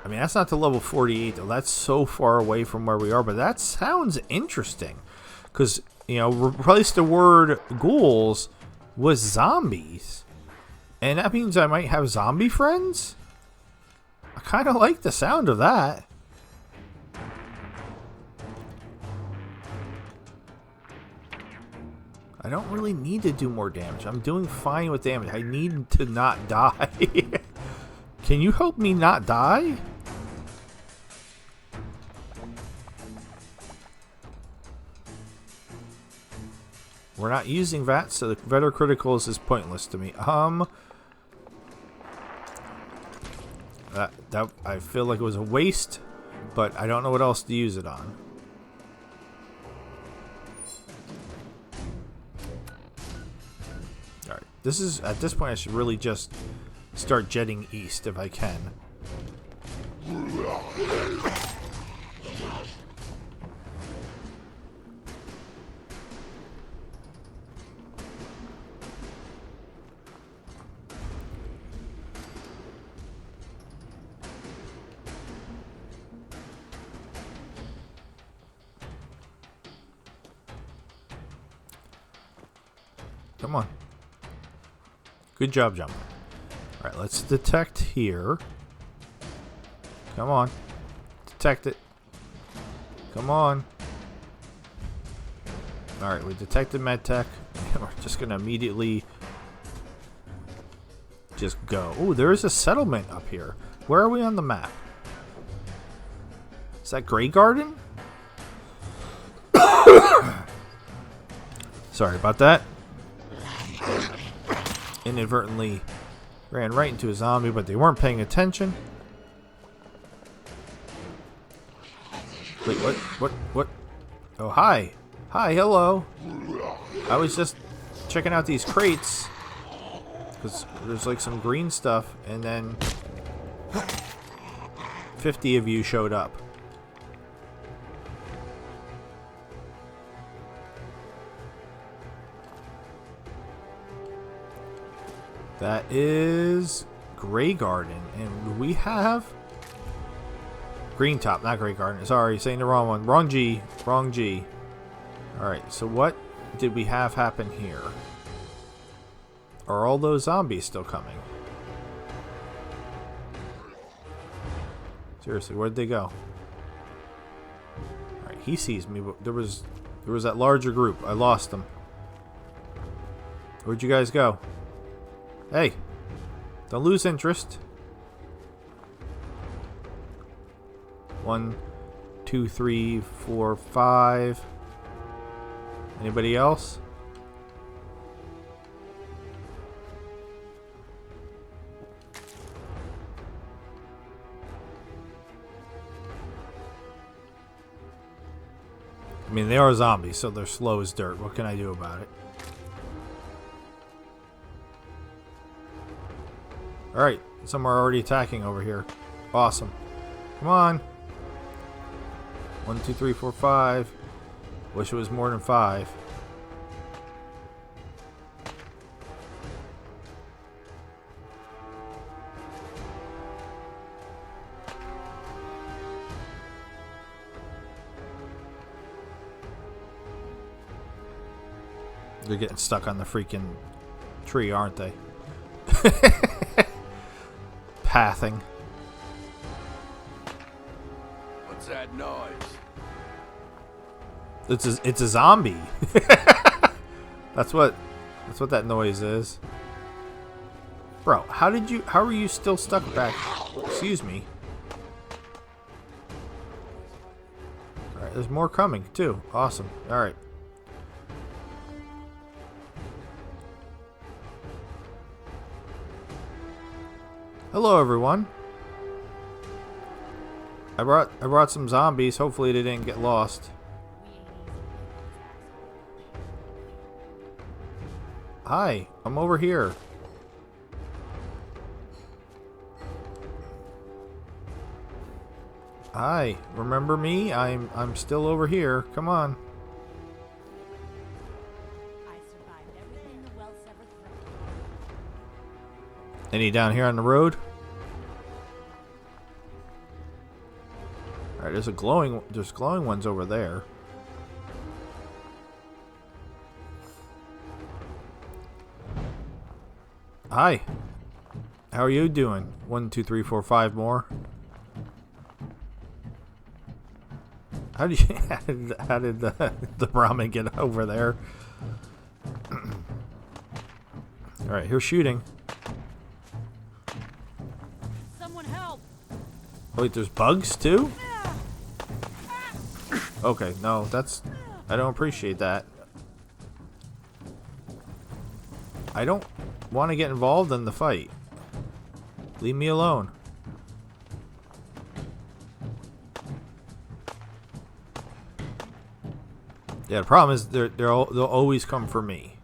S1: I mean, that's not to level 48 though. That's so far away from where we are, but that sounds interesting. Because, you know, replace the word ghouls with zombies. And that means I might have zombie friends? I kind of like the sound of that. I don't really need to do more damage. I'm doing fine with damage. I need to not die. Can you help me not die? We're not using VATS, so the Vetter Criticals is pointless to me. That I feel like it was a waste, but I don't know what else to use it on. Alright, this is, at this point I should really just start jetting east if I can. Come on. Good job, jumping. Alright, let's detect here. Come on. Detect it. Come on. Alright, we detected medtech. We're just going to immediately just go. Oh, there is a settlement up here. Where are we on the map? Is that Grey Garden? Sorry about that. Inadvertently ran right into a zombie, but they weren't paying attention. Wait, what? Oh, hi. Hi, hello. I was just checking out these crates because there's like some green stuff, and then 50 of you showed up. That is Grey Garden. And we have Green Top, not Grey Garden. Sorry, saying the wrong one. Wrong G. Wrong G. Alright, so what did we have happen here? Are all those zombies still coming? Seriously, where'd they go? Alright, he sees me, but there was that larger group. I lost them. Where'd you guys go? Hey, don't lose interest. 1, 2, 3, 4, 5. Anybody else? I mean, they are zombies, so they're slow as dirt. What can I do about it? Alright, some are already attacking over here. Awesome. Come on. 1, 2, 3, 4, 5. Wish it was more than 5. They're getting stuck on the freaking tree, aren't they? Pathing.
S3: What's that noise?
S1: It's a zombie. That's what that noise is. Bro, how are you still stuck back? Excuse me. Alright, there's more coming too. Awesome. Alright. Hello everyone. I brought some zombies. Hopefully they didn't get lost. Hi, I'm over here. Hi, remember me? I'm still over here. Come on. Any down here on the road? Alright, there's glowing ones over there. Hi. How are you doing? 1, 2, 3, 4, 5 more. How did the Brahmin get over there? Alright, here's shooting.
S4: Someone help!
S1: Oh, wait, there's bugs too? Okay, no, I don't appreciate that. I don't want to get involved in the fight. Leave me alone. Yeah, the problem is they'll always come for me.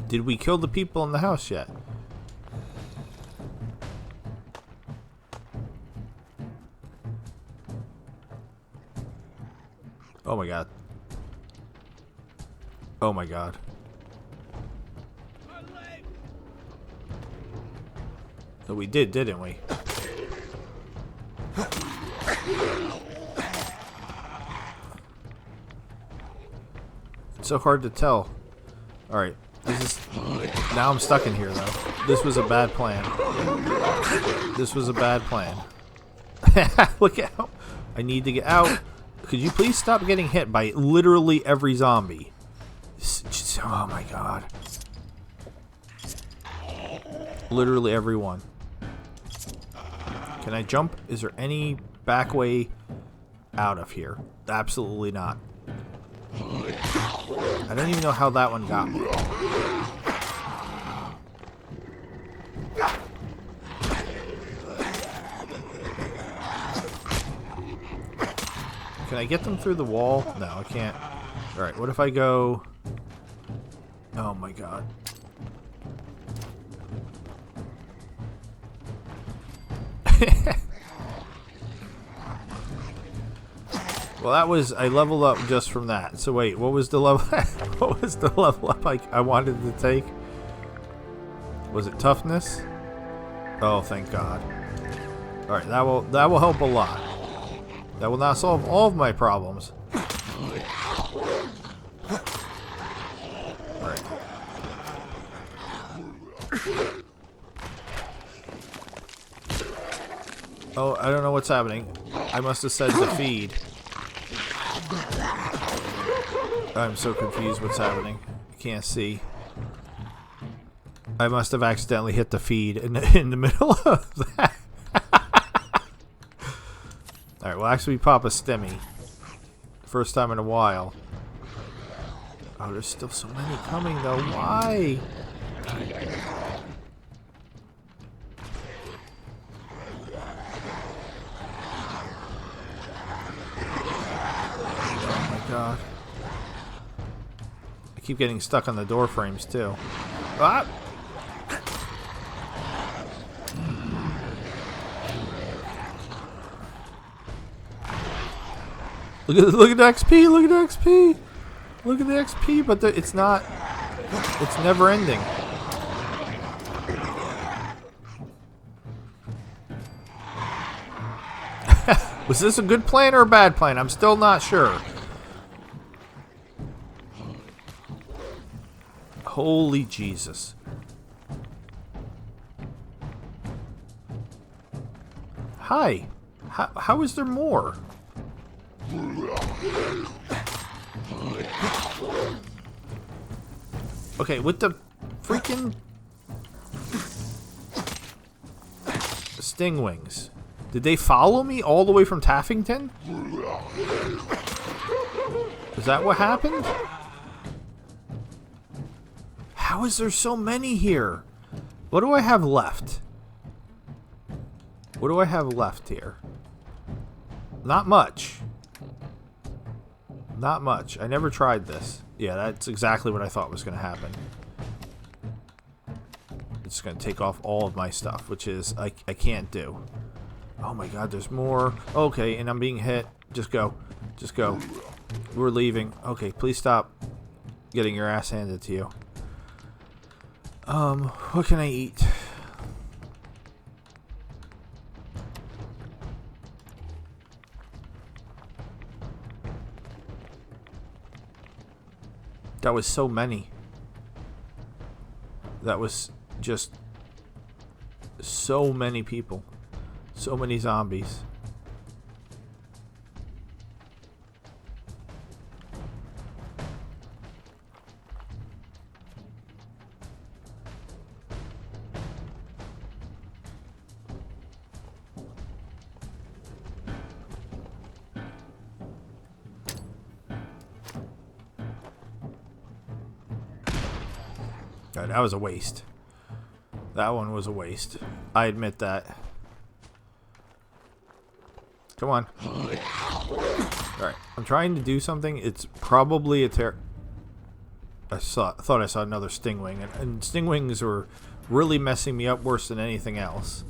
S1: Did we kill the people in the house yet? Oh my god. Oh my god. So we did, didn't we? It's so hard to tell. Alright. Now I'm stuck in here though. This was a bad plan. This was a bad plan. Look out. I need to get out. Could you please stop getting hit by literally every zombie? Oh my god. Literally every one. Can I jump? Is there any back way out of here? Absolutely not. I don't even know how that one got me. Can I get them through the wall? No, I can't. Alright, what if I go... Oh my god. Well, that was, I leveled up just from that. So wait, what was the level? What was the level up I wanted to take? Was it toughness? Oh, thank God. All right, that will help a lot. That will not solve all of my problems. All right. Oh, I don't know what's happening. I must have said the feed. I'm so confused what's happening. I can't see. I must have accidentally hit the feed in the middle of that. Alright, we'll actually pop a stimmy. First time in a while. Oh, there's still so many coming though. Why? Oh my God. I keep getting stuck on the door frames too. Ah! Look at the XP! Look at the XP! Look at the XP, but it's not. It's never ending. Was this a good plan or a bad plan? I'm still not sure. Holy Jesus. Hi. How is there more? Okay, with the freaking sting wings. Did they follow me all the way from Taffington? Is that what happened? How is there so many here? What do I have left? What do I have left here? Not much. Not much. I never tried this. Yeah, that's exactly what I thought was going to happen. It's going to take off all of my stuff, which is I can't do. Oh my God, there's more. Okay, and I'm being hit. Just go. Just go. We're leaving. Okay, please stop getting your ass handed to you. What can I eat? That was so many. That was just so many people. So many zombies. God, that was a waste. That one was a waste. I admit that. Come on. Alright, I'm trying to do something. It's probably a I thought I saw another stingwing, and stingwings were really messing me up worse than anything else.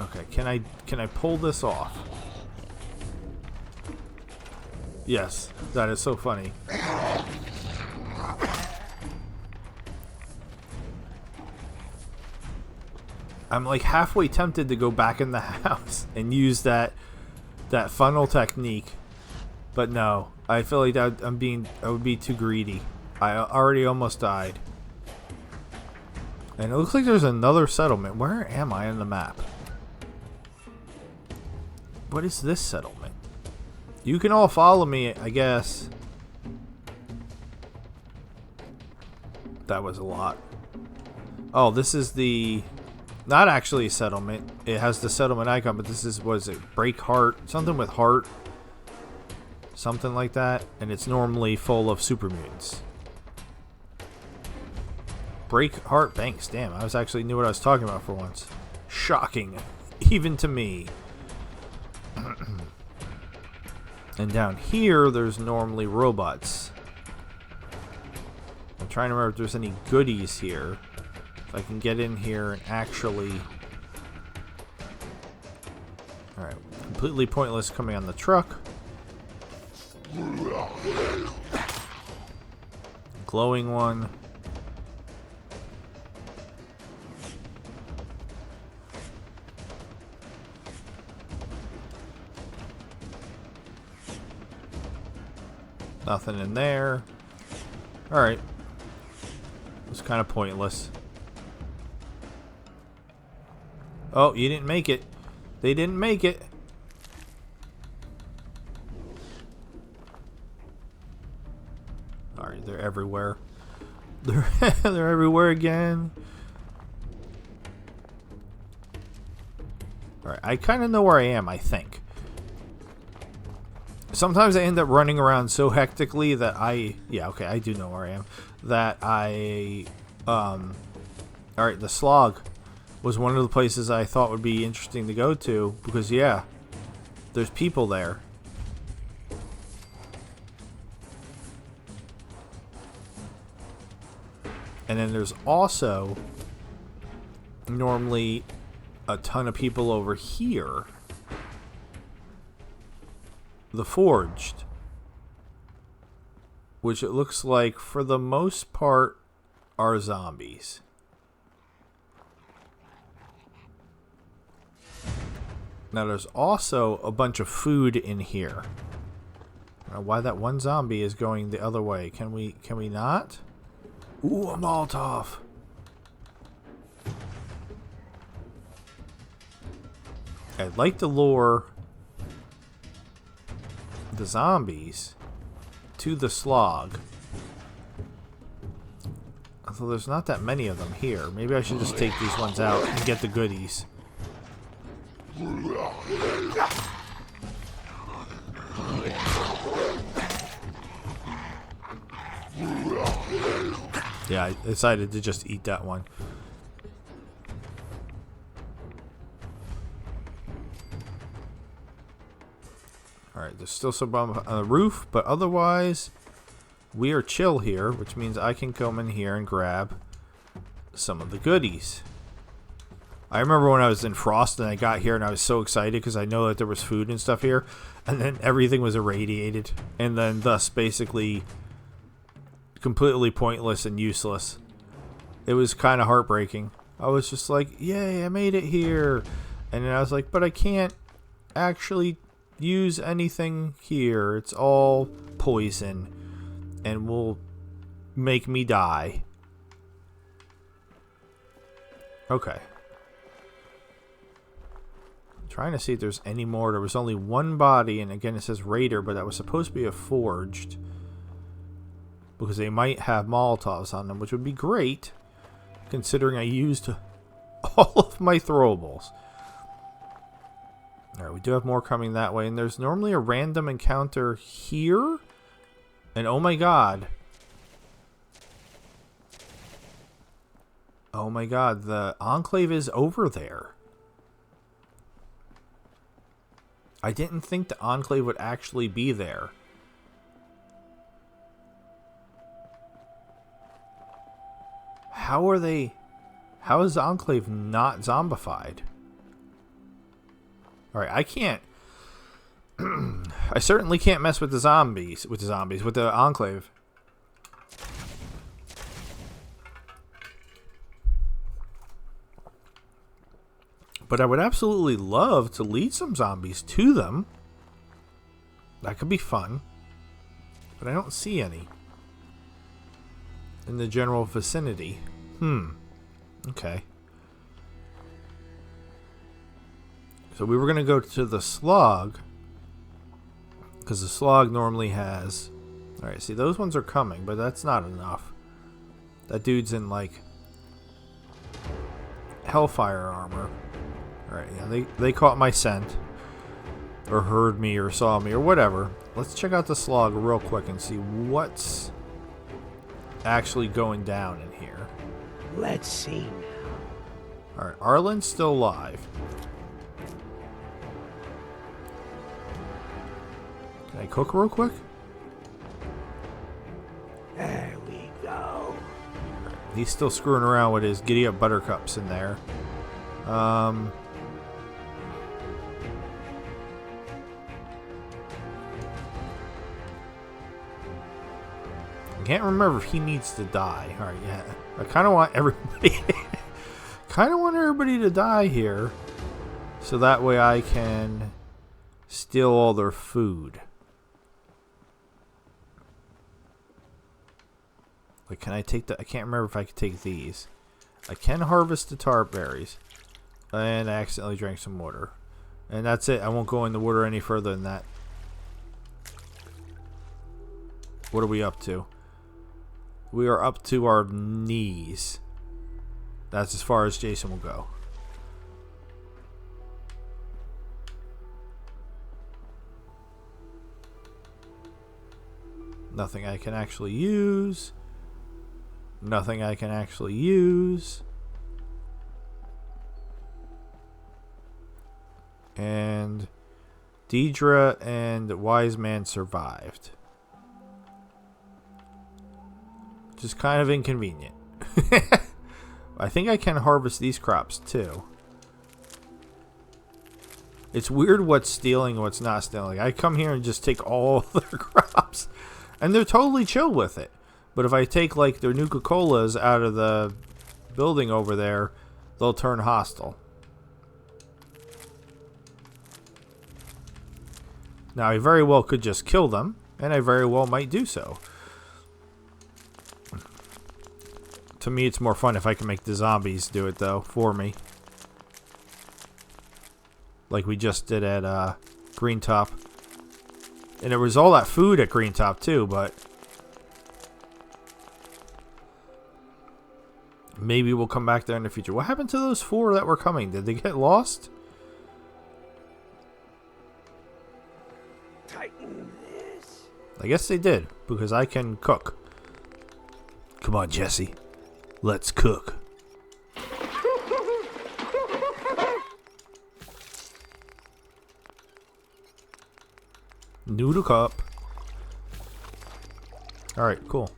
S1: Okay, can I pull this off? Yes, that is so funny. I'm like halfway tempted to go back in the house and use that funnel technique, but no, I feel like I would be too greedy. I already almost died, and it looks like there's another settlement. Where am I on the map? What is this settlement? You can all follow me, I guess. That was a lot. Oh, this is the. Not actually a settlement. It has the settlement icon, but this is, what is it? Break Heart? Something with heart. Something like that. And it's normally full of super mutants. Break Heart Banks. Damn, I actually knew what I was talking about for once. Shocking. Even to me. And down here, there's normally robots. I'm trying to remember if there's any goodies here. I can get in here and actually Alright, completely pointless coming on the truck. Glowing one. Nothing in there. Alright. It's kind of pointless. Oh, you didn't make it. They didn't make it. Alright, they're everywhere. They're everywhere again. Alright, I kind of know where I am, I think. Sometimes I end up running around so hectically that yeah, okay, I do know where I am. That alright, the Slog was one of the places I thought would be interesting to go to because, yeah, there's people there. And then there's also normally a ton of people over here. The Forged, which it looks like for the most part are zombies. Now there's also a bunch of food in here. Now, why that one zombie is going the other way? Can we not? Ooh, a Molotov. I'd like to lure the zombies to the Slog. Although there's not that many of them here. Maybe I should just take these ones out and get the goodies. Yeah, I decided to just eat that one. Alright, there's still some bomb on the roof, but otherwise, we are chill here, which means I can come in here and grab some of the goodies. I remember when I was in Frost and I got here and I was so excited because I know that there was food and stuff here, and then everything was irradiated, and then thus basically completely pointless and useless. It was kind of heartbreaking. I was just like, yay, I made it here. And then I was like, but I can't actually use anything here. It's all poison and will make me die. Okay. I'm trying to see if there's any more. There was only one body, and again it says Raider, but that was supposed to be a Forged. Because they might have Molotovs on them, which would be great, considering I used all of my throwables. Alright, we do have more coming that way, and there's normally a random encounter here. And oh my god. Oh my god, the Enclave is over there. I didn't think the Enclave would actually be there. How are they... How is the Enclave not zombified? Alright, I can't... I certainly can't mess with the zombies. With the Enclave. But I would absolutely love to lead some zombies to them. That could be fun. But I don't see any in the general vicinity. Okay. So we were going to go to the Slog, because the Slog normally has... Alright, see, those ones are coming, but that's not enough. That dude's in, like, Hellfire armor. Alright, yeah, they caught my scent. Or heard me, or saw me, or whatever. Let's check out the Slog real quick and see what's actually going down in here.
S5: Let's see now.
S1: Alright, Arlen's still alive. Can I cook real quick?
S5: There we go.
S1: He's still screwing around with his giddy up buttercups in there. can't remember if he needs to die. Alright, yeah. I kind of want everybody... to die here. So that way I can steal all their food. Like, can I take the... I can't remember if I could take these. I can harvest the tart berries. And I accidentally drank some water. And that's it. I won't go in the water any further than that. What are we up to? We are up to our knees. That's as far as Jason will go. Nothing I can actually use. Nothing I can actually use. And Deidre and Wise Man survived. Which is kind of inconvenient. I think I can harvest these crops too. It's weird what's stealing and what's not stealing. I come here and just take all their crops. And they're totally chill with it. But if I take like their Nuka-Colas out of the building over there, they'll turn hostile. Now I very well could just kill them. And I very well might do so. To me, it's more fun if I can make the zombies do it, though, for me. Like we just did at Green Top. And there was all that food at Green Top, too, but... maybe we'll come back there in the future. What happened to those 4 that were coming? Did they get lost?
S5: Tighten this.
S1: I guess they did, because I can cook. Come on, Jesse. Let's cook. Noodle cup. Alright, cool.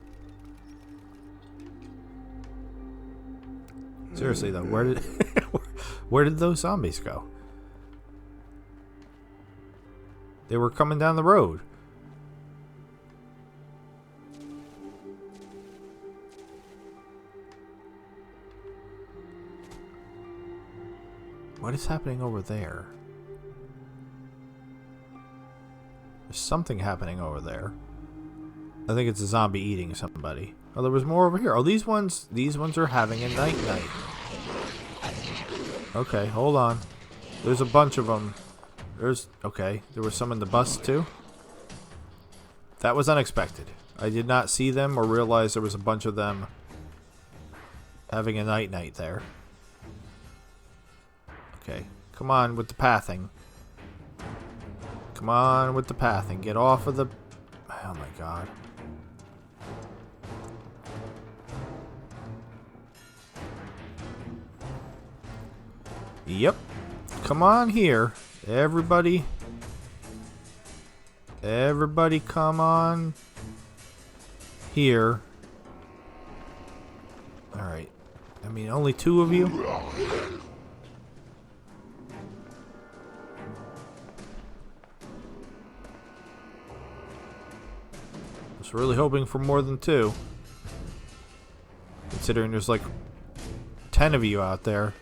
S1: Seriously though, where did those zombies go? They were coming down the road. What is happening over there? There's something happening over there. I think it's a zombie eating somebody. Oh, there was more over here. Oh, these ones are having a night. Okay, hold on. There's a bunch of them. Okay, there was some in the bus too. That was unexpected. I did not see them or realize there was a bunch of them having a night there. Okay, come on with the pathing. Come on with the pathing. Get off of the... oh my god. Yep. Come on here. Everybody. Everybody come on here. Alright. I mean, only 2 of you? I was really hoping for more than 2. Considering there's like 10 of you out there.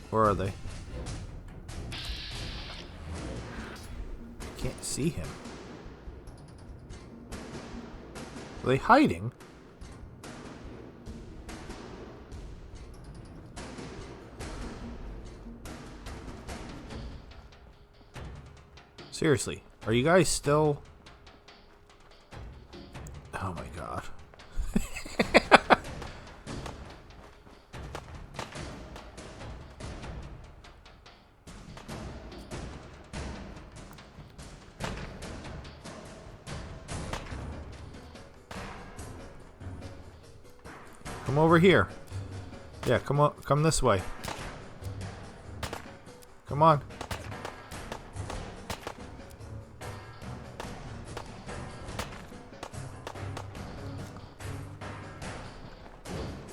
S1: Where are they? Can't see him. Are they hiding? Seriously, are you guys still... oh my god. Come over here. Yeah, come on, come this way. Come on.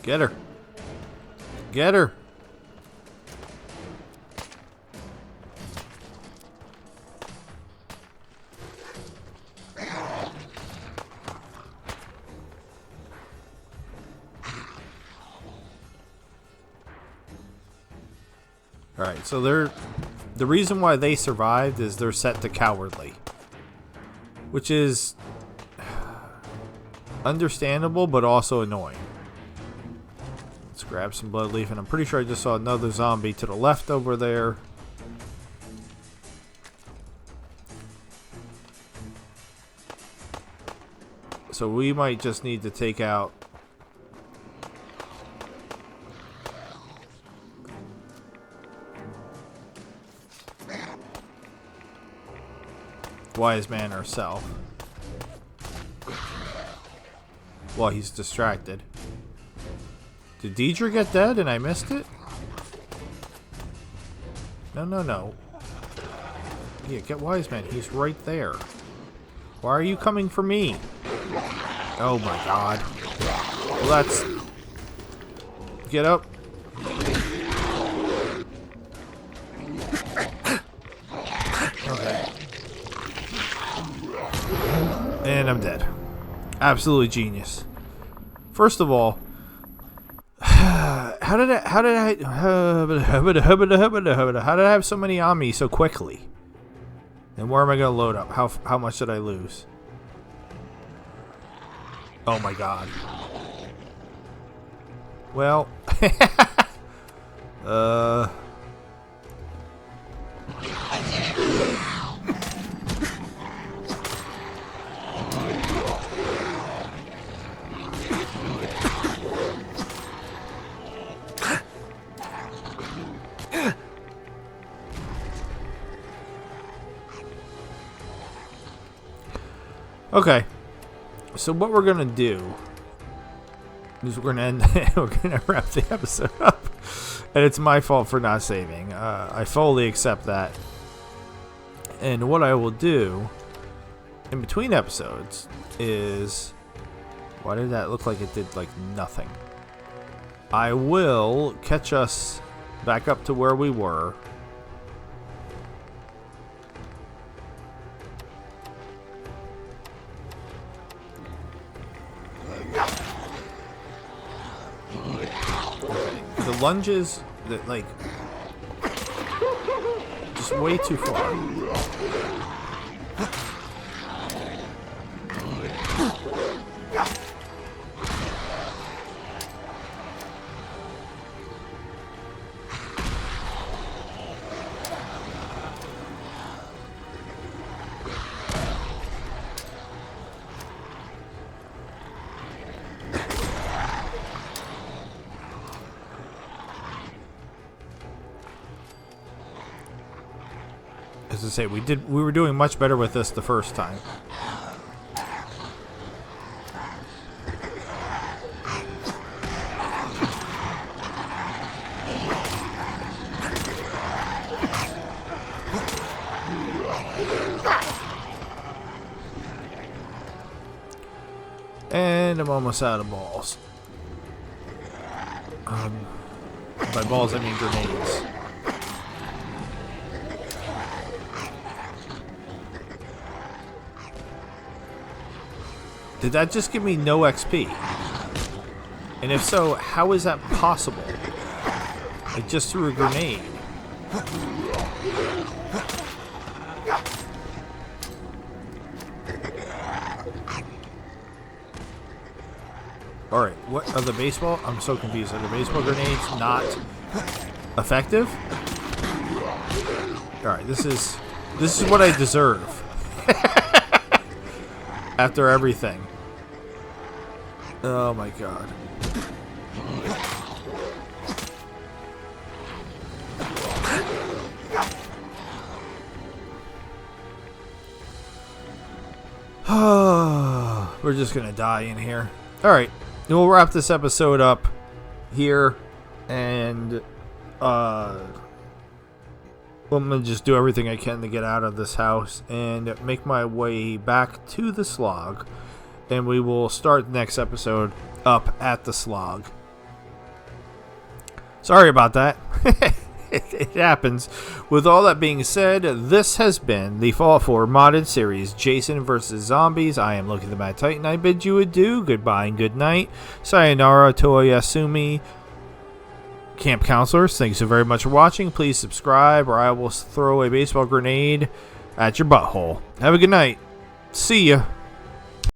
S1: Get her. Get her. Alright, so the reason why they survived is they're set to cowardly. Which is understandable, but also annoying. Let's grab some blood leaf, and I'm pretty sure I just saw another zombie to the left over there. So we might just need to take out Wise Man herself while he's distracted. Did Deidre get dead and I missed it? No. Yeah, get Wise Man. He's right there. Why are you coming for me? Oh my god. Let's get up. Okay. And I'm dead. Absolutely genius. First of all, how did I have so many on me so quickly? And where am I gonna load up? How much did I lose? Oh my god. Well, okay. So what we're gonna do is we're gonna wrap the episode up, and it's my fault for not saving. I fully accept that. And what I will do in between episodes is, why did that look like it did like nothing? I will catch us back up to where we were. The lunges, that like, just way too far. As I say, we were doing much better with this the first time. And I'm almost out of balls. By balls I mean grenades. Did that just give me no XP? And if so, how is that possible? I just threw a grenade. Alright, what are the baseball? I'm so confused. Are the baseball grenades not effective? Alright, this is what I deserve. After everything. Oh my god. We're just gonna die in here. Alright, we'll wrap this episode up here, and I'm gonna just do everything I can to get out of this house and make my way back to the Slog, and we will start the next episode up at the Slog. Sorry about that. It happens. With all that being said, this has been the Fallout 4 modded series, Jason vs. Zombies. I am Loki the Mad Titan. I bid you adieu, goodbye and good night. Sayonara, toyasumi, Camp counselors, thanks so very much for watching. Please subscribe or I will throw a baseball grenade at your butthole. Have a good night. See ya.